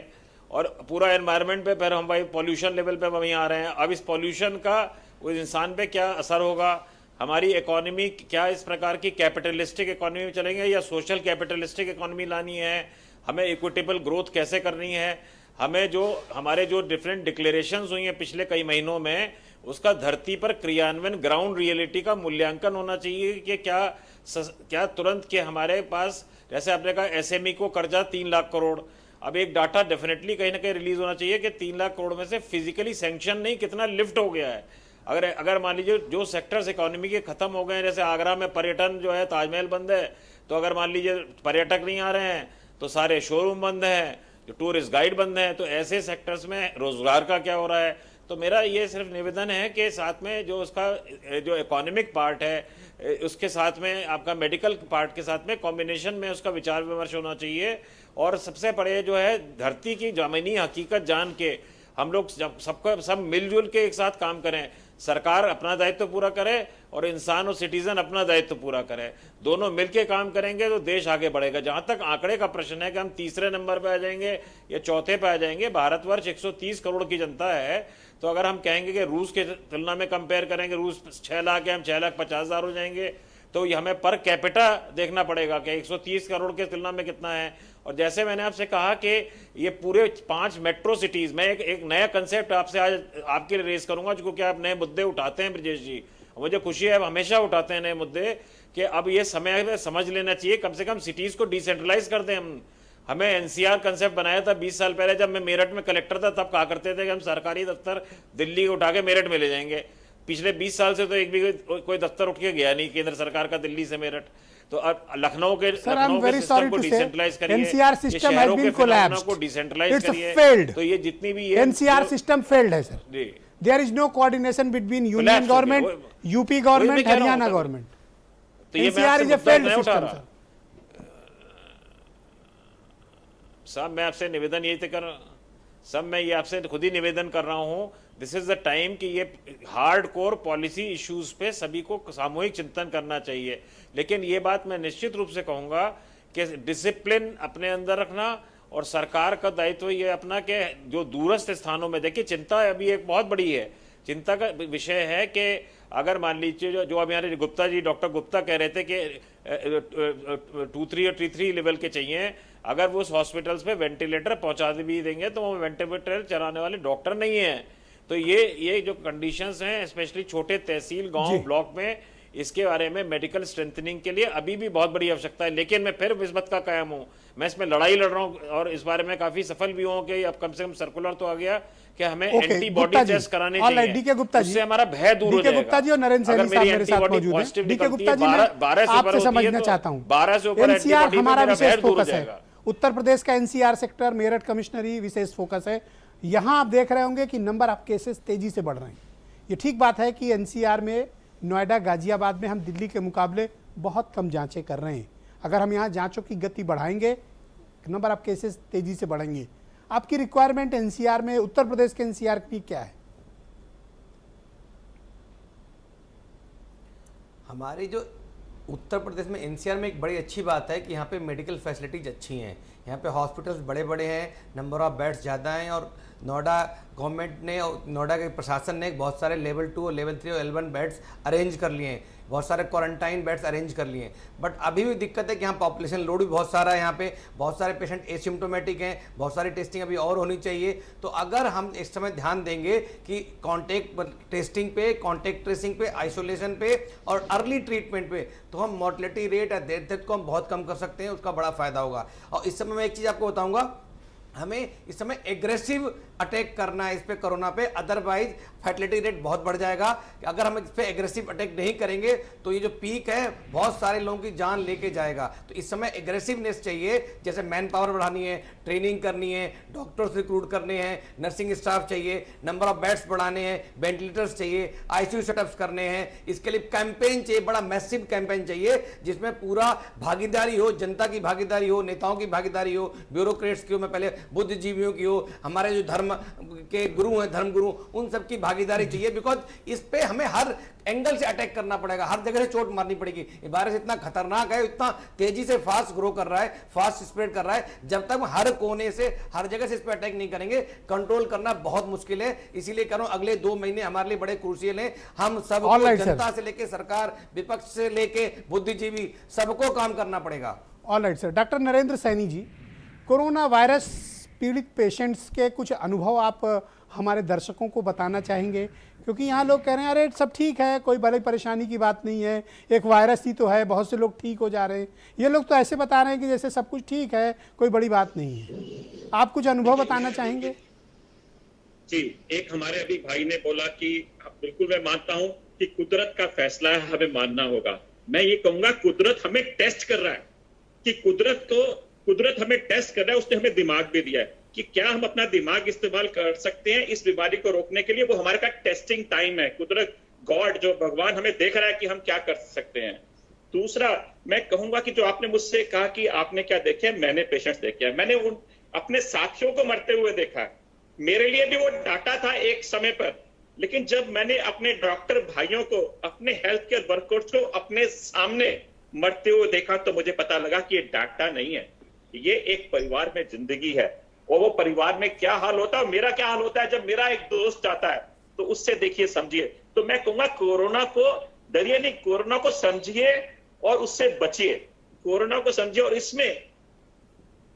और पूरा एनवायरनमेंट पे, फिर हम भाई पॉल्यूशन लेवल पे वहीं आ रहे हैं। अब इस पॉल्यूशन का उस इंसान पे क्या असर होगा, हमारी इकोनॉमी क्या इस प्रकार की कैपिटलिस्टिक इकोनॉमी में चलेंगे या सोशल कैपिटलिस्टिक इकोनॉमी लानी है, हमें इक्विटेबल ग्रोथ कैसे करनी है, हमें जो हमारे जो डिफरेंट डिक्लेरेशंस हुई हैं पिछले कई महीनों में, उसका धरती पर क्रियान्वयन, ग्राउंड रियलिटी का मूल्यांकन होना चाहिए कि क्या तुरंत के हमारे पास, जैसे आपने कहा एसएमई को कर्जा 3 लाख करोड़, अब एक डाटा डेफिनेटली कहीं ना कहीं रिलीज होना चाहिए कि 3 लाख करोड़ में से फिजिकली सैंक्शन नहीं कितना लिफ्ट हो गया है। अगर मान लीजिए जो सेक्टर्स इकोनॉमी के खत्म हो गए हैं, जैसे आगरा में पर्यटन जो है, ताजमहल बंद है, तो अगर मान लीजिए पर्यटक नहीं आ रहे हैं तो सारे शोरूम बंद हैं, जो टूरिस्ट गाइड बंद हैं, तो ऐसे सेक्टर्स में रोजगार का क्या हो रहा है। तो मेरा ये सिर्फ निवेदन है कि साथ में जो उसका जो इकोनॉमिक पार्ट है, उसके साथ में आपका मेडिकल पार्ट के साथ में कॉम्बिनेशन में उसका विचार विमर्श होना चाहिए। और सबसे बड़े जो है धरती की ज़मीनी हकीकत जान के हम लोग सब मिलजुल के एक साथ काम करें। सरकार अपना दायित्व पूरा करे और इंसान और सिटीजन अपना दायित्व पूरा करे, दोनों मिलके काम करेंगे तो देश आगे बढ़ेगा। जहां तक आंकड़े का प्रश्न है कि हम तीसरे नंबर पे आ जाएंगे या चौथे पे आ जाएंगे, भारतवर्ष 130 करोड़ की जनता है, तो अगर हम कहेंगे कि रूस के तुलना में कंपेयर करेंगे, रूस 6 लाख है, हम 6,50,000 हो जाएंगे, तो ये हमें पर कैपिटा देखना पड़ेगा कि 130 करोड़ के तुलना में कितना है। और जैसे मैंने आपसे कहा कि ये पूरे 5 मेट्रो सिटीज में एक नया कंसेप्ट आपसे आज आपके लिए रेस करूंगा, क्योंकि आप नए मुद्दे उठाते हैं ब्रजेश जी, मुझे खुशी है, आप हमेशा उठाते हैं नए मुद्दे, कि अब ये समय में समझ लेना चाहिए, कम से कम सिटीज को डिसेंट्रलाइज कर दें। हमें एनसीआर कंसेप्ट बनाया था 20 साल पहले, जब मैं मेरठ में कलेक्टर था, तब कहा करते थे कि हम सरकारी दफ्तर दिल्ली को उठा के मेरठ में ले जाएंगे। पिछले 20 साल से तो एक भी कोई दफ्तर उठ के गया नहीं केंद्र सरकार का दिल्ली से मेरठ। तो अब लखनऊ के सिस्टम को डिसेंट्रलाइज करिए, NCR system has been collapsed, को डिसेंट्रलाइज करिए, फेल्ड। तो ये जितनी भी एनसीआर सिस्टम फेल्ड है sir, there is no coordination between union government, UP government, Haryana government, तो ये NCR is a failed system sir. साहब मैं आपसे निवेदन यही कर सब मैं ये आपसे खुद ही निवेदन कर रहा हूं, दिस इज द टाइम कि ये हार्ड कोर पॉलिसी इश्यूज पे सभी को सामूहिक चिंतन करना चाहिए। लेकिन ये बात मैं निश्चित रूप से कहूंगा कि डिसिप्लिन अपने अंदर रखना और सरकार का दायित्व ये अपना कि जो दूरस्थ स्थानों में, देखिए चिंता अभी एक बहुत बड़ी है, चिंता का विषय है कि अगर मान लीजिए जो अभी हमारे गुप्ता जी, डॉक्टर गुप्ता कह रहे थे कि 2-3 और T3 लेवल के चाहिए, अगर वो उस हॉस्पिटल्स पे वेंटिलेटर पहुंचा भी देंगे तो वो वेंटिलेटर चलाने वाले डॉक्टर नहीं हैं। तो ये जो कंडीशंस हैं, स्पेशली छोटे तहसील गांव ब्लॉक में, इसके बारे में मेडिकल स्ट्रेंथनिंग के लिए अभी भी बहुत बड़ी आवश्यकता है। लेकिन मैं फिर इस बात का कायम हूँ, मैं इसमें लड़ाई लड़ रहा हूँ और इस बारे में काफी सफल भी हूँ कि अब कम से कम सर्कुलर तो आ गया कि हमें एंटीबॉडी टेस्ट कराने चाहिए, डीके गुप्ता जी, उससे हमारा भय दूर हो जाएगा। गुप्ता जी और नरेंद्र सैनी साहब मेरे साथ मौजूद हैं। डीके गुप्ता जी, मैं आपसे समझना चाहता हूँ, 12 से ऊपर एनसीआर हमारा विशेष फोकस है, उत्तर प्रदेश का एनसीआर सेक्टर मेरठ कमिश्नरी विशेष फोकस है। यहाँ आप देख रहे होंगे कि नंबर ऑफ केसेस तेजी से बढ़ रहे हैं। ये ठीक बात है कि एनसीआर में नोएडा, गाजियाबाद में हम दिल्ली के मुकाबले बहुत कम जांचें कर रहे हैं। अगर हम यहाँ जांचों की गति बढ़ाएंगे, नंबर ऑफ केसेस तेजी से बढ़ेंगे। आपकी रिक्वायरमेंट एनसीआर में, उत्तर प्रदेश के एनसीआर की क्या है? हमारी जो उत्तर प्रदेश में एनसीआर में एक बड़ी अच्छी बात है कि यहाँ पे मेडिकल फैसिलिटीज अच्छी हैं, यहाँ पे हॉस्पिटल्स बड़े बड़े हैं, नंबर ऑफ बेड्स ज़्यादा हैं, और नोएडा गवर्नमेंट ने और नोएडा के प्रशासन ने बहुत सारे लेवल 2 और लेवल 3 और L1 बेड्स अरेंज कर लिए हैं, बहुत सारे क्वारंटाइन बेड्स अरेंज कर लिए हैं। बट अभी भी दिक्कत है कि यहाँ पॉपुलेशन लोड भी बहुत सारा है, यहाँ पे बहुत सारे पेशेंट एसिम्प्टोमेटिक हैं, बहुत सारी टेस्टिंग अभी और होनी चाहिए। तो अगर हम इस समय ध्यान देंगे कि कॉन्टैक्ट टेस्टिंग पे, कॉन्टैक्ट ट्रेसिंग पे, आइसोलेशन पे और अर्ली ट्रीटमेंट पे, तो हम मॉर्टलिटी रेट या डेथ को हम बहुत कम कर सकते हैं, उसका बड़ा फायदा होगा। और इस समय मैं एक चीज़ आपको बताऊँगा, हमें इस समय एग्रेसिव अटैक करना है इस पे कोरोना पे, अदरवाइज फैटलिटी रेट बहुत बढ़ जाएगा। अगर हम इस पे एग्रेसिव अटैक नहीं करेंगे तो ये जो पीक है बहुत सारे लोगों की जान लेके जाएगा। तो इस समय एग्रेसिवनेस चाहिए, जैसे मैन पावर बढ़ानी है, ट्रेनिंग करनी है, डॉक्टर्स रिक्रूट करने हैं, नर्सिंग स्टाफ चाहिए, नंबर ऑफ बेड्स बढ़ाने हैं, वेंटिलेटर्स चाहिए, आईसीयू सेटअप्स करने हैं। इसके लिए कैंपेन चाहिए, बड़ा मैसिव कैंपेन चाहिए जिसमें पूरा भागीदारी हो, जनता की भागीदारी हो, नेताओं की भागीदारी हो, ब्यूरोक्रेट्स की हो। मैं पहले बुद्धिजीवियों की हो, हमारे जो धर्म के गुरु हैं, धर्म गुरु, उन सबकी भागीदारी चाहिए। बिकॉज इस पे हमें हर एंगल से अटैक करना पड़ेगा, हर जगह से चोट मारनी पड़ेगी। ये वायरस इतना खतरनाक है, इतना तेजी से फास्ट ग्रो कर रहा है, फास्ट स्प्रेड कर रहा है। जब तक हम हर कोने से, हर जगह से इस पे अटैक नहीं करेंगे, कंट्रोल करना बहुत मुश्किल है। इसीलिए कह रहा हूं, अगले 2 महीने हमारे लिए बड़े क्रूशियल हैं। हम सबको, जनता से लेके सरकार, विपक्ष से लेके बुद्धिजीवी, सबको काम करना पड़ेगा। Alright sir. Doctor Narendra Saini ji, corona virus पीड़ित पेशेंट्स के कुछ अनुभव आप हमारे दर्शकों को बताना चाहेंगे? क्योंकि यहाँ लोग कह रहे हैं अरे सब ठीक है, कोई बड़ी परेशानी की बात नहीं है, एक वायरस ही तो है, बहुत से लोग ठीक हो जा रहे हैं। ये लोग तो ऐसे बता रहे हैं कि जैसे सब कुछ ठीक है, कोई बड़ी बात नहीं है। आप कुछ अनुभव बताना चाहेंगे? जी, एक हमारे अभी भाई ने बोला कि बिल्कुल मैं मानता हूं कि कुदरत का फैसला है, हमें मानना होगा। मैं ये कहूंगा कुदरत हमें टेस्ट कर रहा है, कि कुदरत हमें टेस्ट कर रहा है। उसने हमें दिमाग भी दिया है कि क्या हम अपना दिमाग इस्तेमाल कर सकते हैं इस बीमारी को रोकने के लिए। वो हमारे का टेस्टिंग टाइम है। कुदरत, गॉड, जो भगवान हमें देख रहा है कि हम क्या कर सकते हैं। दूसरा, मैं कहूंगा कि जो आपने मुझसे कहा कि आपने क्या देखे, मैंने पेशेंट्स देखे हैं, मैंने उन अपने साथियों को मरते हुए देखा है। मेरे लिए भी वो डाटा था एक समय पर, लेकिन जब मैंने अपने डॉक्टर भाइयों को, अपने हेल्थ केयर वर्कर्स को अपने सामने मरते हुए देखा, तो मुझे पता लगा कि ये डाटा नहीं है, ये एक परिवार में जिंदगी है। और वो परिवार में क्या हाल होता है, मेरा क्या हाल होता है जब मेरा एक दोस्त जाता है, तो उससे देखिए, समझिए। तो मैं कहूंगा कोरोना को डरिए नहीं, कोरोना को समझिए और उससे बचिए। कोरोना को समझिए और इसमें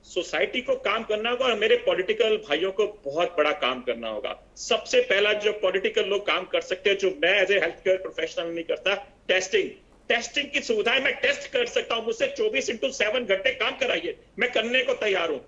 सोसाइटी को काम करना होगा और मेरे पॉलिटिकल भाइयों को बहुत बड़ा काम करना होगा। सबसे पहला जो पॉलिटिकल लोग काम कर सकते हैं, जो मैं as a health care professional नहीं करता, टेस्टिंग की सुविधाएं मैं टेस्ट कर सकता हूं। मुझसे 24/7 घंटे काम कराइए, मैं करने को तैयार हूं।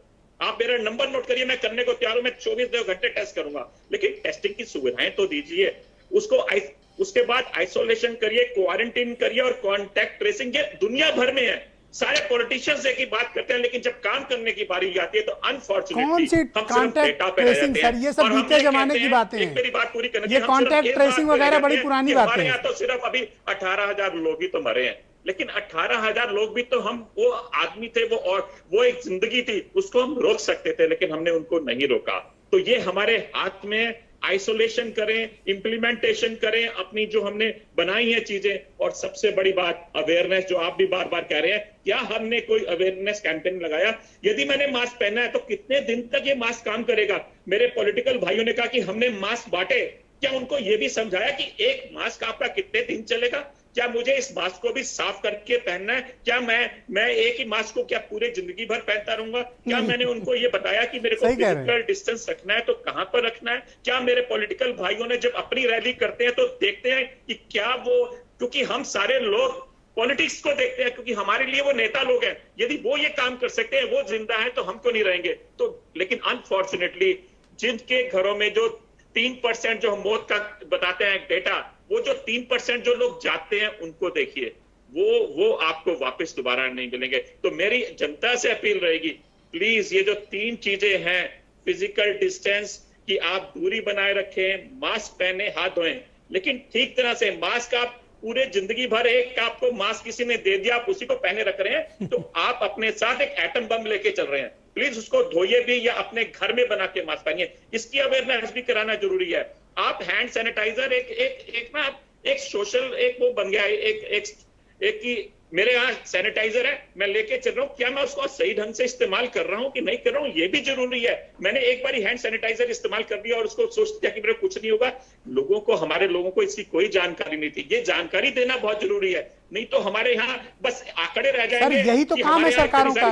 आप मेरा नंबर नोट करिए, मैं करने को तैयार हूं। मैं 24 घंटे टेस्ट करूंगा, लेकिन टेस्टिंग की सुविधाएं तो दीजिए। उसके बाद आइसोलेशन करिए, क्वारंटीन करिए और कॉन्टैक्ट ट्रेसिंग। ये दुनिया भर में है। सारे पॉलिटिशियंस एक ही बात करते हैं, लेकिन जब काम करने की बारी आती है तो अनफॉर्चुनेटली हम सिर्फ डेटा पे रह जाते हैं। ये सब बीते जमाने की बातें हैं। मेरी बात पूरी करने, ये कॉन्टैक्ट ट्रेसिंग वगैरह बड़ी पुरानी बातें हैं। हमारे यहाँ तो सिर्फ अभी 18,000 लोग ही तो मरे हैं, लेकिन 18,000 लोग भी तो हम, वो आदमी थे, वो एक जिंदगी थी, उसको हम रोक सकते थे, लेकिन हमने उनको नहीं रोका। तो ये हमारे हाथ में। आइसोलेशन करें, इंप्लीमेंटेशन करें अपनी जो हमने बनाई है चीजें, और सबसे बड़ी बात अवेयरनेस, जो आप भी बार बार कह रहे हैं। क्या हमने कोई अवेयरनेस कैंपेन लगाया? यदि मैंने मास्क पहना है तो कितने दिन तक ये मास्क काम करेगा? मेरे पॉलिटिकल भाइयों ने कहा कि हमने मास्क बांटे, क्या उनको ये भी समझाया कि एक मास्क आपका कितने दिन चलेगा? क्या मुझे इस मास्क को भी साफ करके पहनना है? क्या मैं एक ही मास्क को क्या पूरे जिंदगी भर पहनता रहूंगा? क्या मैंने उनको ये बताया कि मेरे को फिजिकल डिस्टेंस रखना है तो कहां पर रखना है? क्या मेरे पॉलिटिकल भाइयों ने जब अपनी रैली करते हैं तो देखते हैं कि क्या वो, क्योंकि हम सारे लोग पॉलिटिक्स को देखते हैं, क्योंकि हमारे लिए वो नेता लोग हैं। यदि वो ये काम कर सकते हैं, वो जिंदा है, तो हम क्यों नहीं रहेंगे? तो लेकिन अनफॉर्चुनेटली जिनके घरों में जो 3% जो हम मौत का बताते हैं डेटा, वो जो 3% जो लोग जाते हैं, उनको देखिए, वो आपको वापस दोबारा नहीं मिलेंगे। तो मेरी जनता से अपील रहेगी, प्लीज ये जो 3 चीजें हैं, फिजिकल डिस्टेंस की आप दूरी बनाए रखें, मास्क पहने, हाथ धोएं, लेकिन ठीक तरह से। मास्क आप पूरे जिंदगी भर, एक आपको मास्क किसी ने दे दिया, आप उसी को पहने रख रहे हैं, तो आप अपने साथ एक एटम बम लेके चल रहे हैं। प्लीज उसको धोइए भी, या अपने घर में बना के मास्क पहनिए। इसकी अवेयरनेस भी कराना जरूरी है। आप हैंड सैनिटाइजर एक सोशल, एक वो बन गया है, एक की मेरे यहाँ सैनिटाइजर है, मैं लेके चल रहा हूँ, क्या मैं उसको सही ढंग से इस्तेमाल कर रहा हूँ कि नहीं कर रहा हूँ, ये भी जरूरी है। मैंने एक बार हैंड सैनिटाइजर इस्तेमाल कर दिया और उसको सोचते कि मेरे कुछ नहीं होगा। हमारे लोगों को इसकी कोई जानकारी नहीं थी। ये जानकारी देना बहुत जरूरी है, नहीं तो हमारे यहाँ बस आंकड़े रह जाएंगे। सर, यही तो काम है सरकारों का।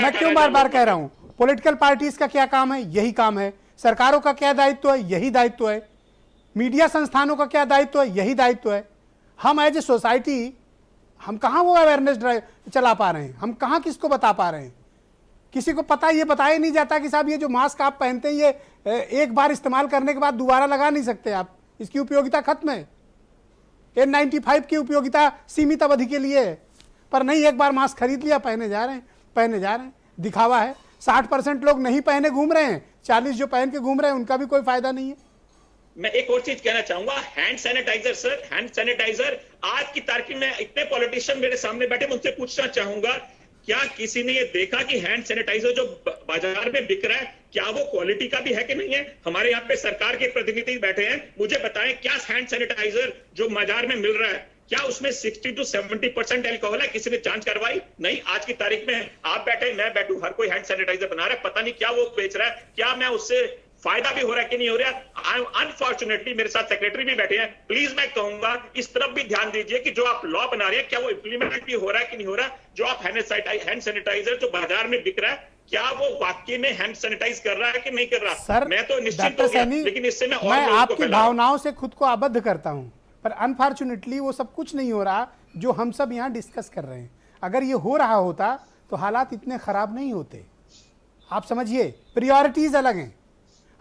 मैं क्यों बार बार कह रहा हूँ, पॉलिटिकल पार्टीज का क्या काम है? यही काम है। सरकारों का क्या दायित्व है? यही दायित्व है। मीडिया संस्थानों का क्या दायित्व है? यही दायित्व है। हम एज ए सोसाइटी, हम कहाँ वो अवेयरनेस ड्राइव चला पा रहे हैं? हम कहाँ किसको बता पा रहे हैं? किसी को पता, ये बताया नहीं जाता कि साहब ये जो मास्क आप पहनते हैं, ये एक बार इस्तेमाल करने के बाद दोबारा लगा नहीं सकते आप, इसकी उपयोगिता खत्म है। N95 की उपयोगिता सीमित अवधि के लिए है, पर नहीं, एक बार मास्क खरीद लिया, पहने जा रहे हैं। दिखावा है। 60% लोग नहीं पहने घूम रहे हैं, 40 जो पहन के घूम रहे हैं उनका भी कोई फायदा नहीं है। मैं एक और चीज कहना चाहूंगा, hand sanitiser sir, hand sanitiser आज की तारीख में इतने पॉलिटिशियन मेरे सामने बैठे, मैं उनसे पूछना चाहूंगा, क्या किसी ने ये देखा कि हैंड सैनिटाइजर जो बाजार में बिक रहा है क्या वो क्वालिटी का भी है कि नहीं है? हमारे यहाँ पे सरकार के प्रतिनिधि बैठे हैं, मुझे बताएं क्या हैंड सैनिटाइजर जो बाजार में मिल रहा है क्या उसमें 60 to 70% अल्कोहल है? किसी ने जांच करवाई? नहीं। आज की तारीख में आप बैठे, मैं बैठू, हर कोई हैंड सैनिटाइजर बना रहा है, पता नहीं क्या वो बेच रहा है, क्या मैं उससे फायदा भी हो रहा है कि नहीं हो रहा? अनफॉर्चुनेटली मेरे साथ सेक्रेटरी भी बैठे हैं, प्लीज मैं कहूंगा इस तरफ भी ध्यान दीजिए कि जो आप लॉ बना रहे हैं क्या वो इंप्लीमेंट भी हो रहा है कि नहीं हो रहा? जो आप हैंड सैनिटाइजर जो बाजार में बिक रहा है क्या वो वाकई में हैंड सैनिटाइज कर रहा है कि नहीं कर रहा? सर, मैं तो निश्चित डॉक्टर हो गया, सैनी, लेकिन इससे मैं मैं लोगों को आपकी फैला रहा हूं। भावनाओं से खुद को आबद्ध करता हूं, पर अनफॉर्चुनेटली वो सब कुछ नहीं हो रहा जो हम सब यहाँ डिस्कस कर रहे हैं। अगर ये हो रहा होता तो हालात इतने खराब नहीं होते। आप समझिए, प्रियोरिटीज अलग हैं।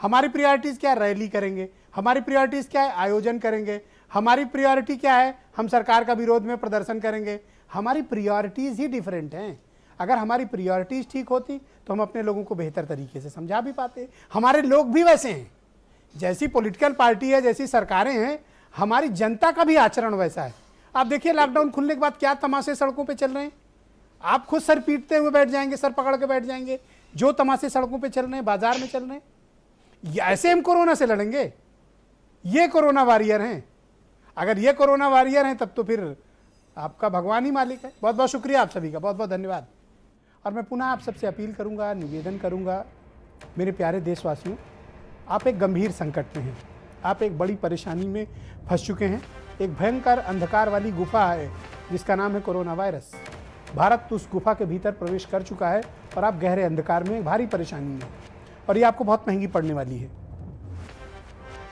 हमारी प्रियोरिटीज क्या है? रैली करेंगे। हमारी प्रियोरिटीज क्या है? आयोजन करेंगे। हमारी प्रियोरिटी क्या है? हम सरकार का विरोध में प्रदर्शन करेंगे। हमारी प्रियोरिटीज ही डिफरेंट हैं। अगर हमारी प्रियोरिटीज ठीक होती तो हम अपने लोगों को बेहतर तरीके से समझा भी पाते। हमारे लोग भी वैसे हैं, जैसी पॉलिटिकल पार्टी है, जैसी सरकारें हैं, हमारी जनता का भी आचरण वैसा है। आप देखिए लॉकडाउन खुलने के बाद क्या तमाशे सड़कों पे चल रहे हैं। आप खुद सर पीटते हुए बैठ जाएंगे, सर पकड़ के बैठ जाएंगे। जो तमाशे सड़कों पे चल रहे हैं, बाजार में चल रहे हैं, ऐसे हम कोरोना से लड़ेंगे? ये कोरोना वॉरियर हैं। अगर ये कोरोना वॉरियर हैं तब तो फिर आपका भगवान ही मालिक है। बहुत बहुत शुक्रिया आप सभी का, बहुत बहुत धन्यवाद। और मैं पुनः आप सबसे अपील करूंगा, निवेदन करूंगा, मेरे प्यारे देशवासियों, आप एक गंभीर संकट में हैं। आप एक बड़ी परेशानी में फंस चुके हैं। एक भयंकर अंधकार वाली गुफा है जिसका नाम है कोरोना वायरस। भारत उस गुफा के भीतर प्रवेश कर चुका है और आप गहरे अंधकार में, भारी परेशानी में, और ये आपको बहुत महंगी पड़ने वाली है।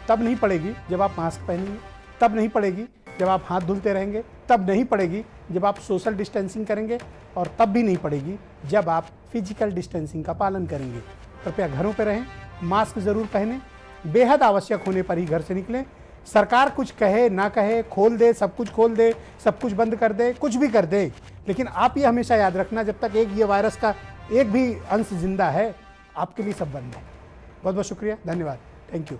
तब नहीं पड़ेगी जब आप मास्क पहनेंगे, तब नहीं पड़ेगी जब आप हाथ धुलते रहेंगे, तब नहीं पड़ेगी जब आप सोशल डिस्टेंसिंग करेंगे, और तब भी नहीं पड़ेगी जब आप फिजिकल डिस्टेंसिंग का पालन करेंगे। कृपया घरों पर रहें, मास्क जरूर पहनें, बेहद आवश्यक होने पर ही घर से निकलें। सरकार कुछ कहे ना कहे, खोल दे, सब कुछ खोल दे, सब कुछ बंद कर दे, कुछ भी कर दे, लेकिन आप ये हमेशा याद रखना, जब तक ये वायरस का एक भी अंश जिंदा है, आपके लिए सब बंद है। बहुत बहुत शुक्रिया, धन्यवाद, थैंक यू।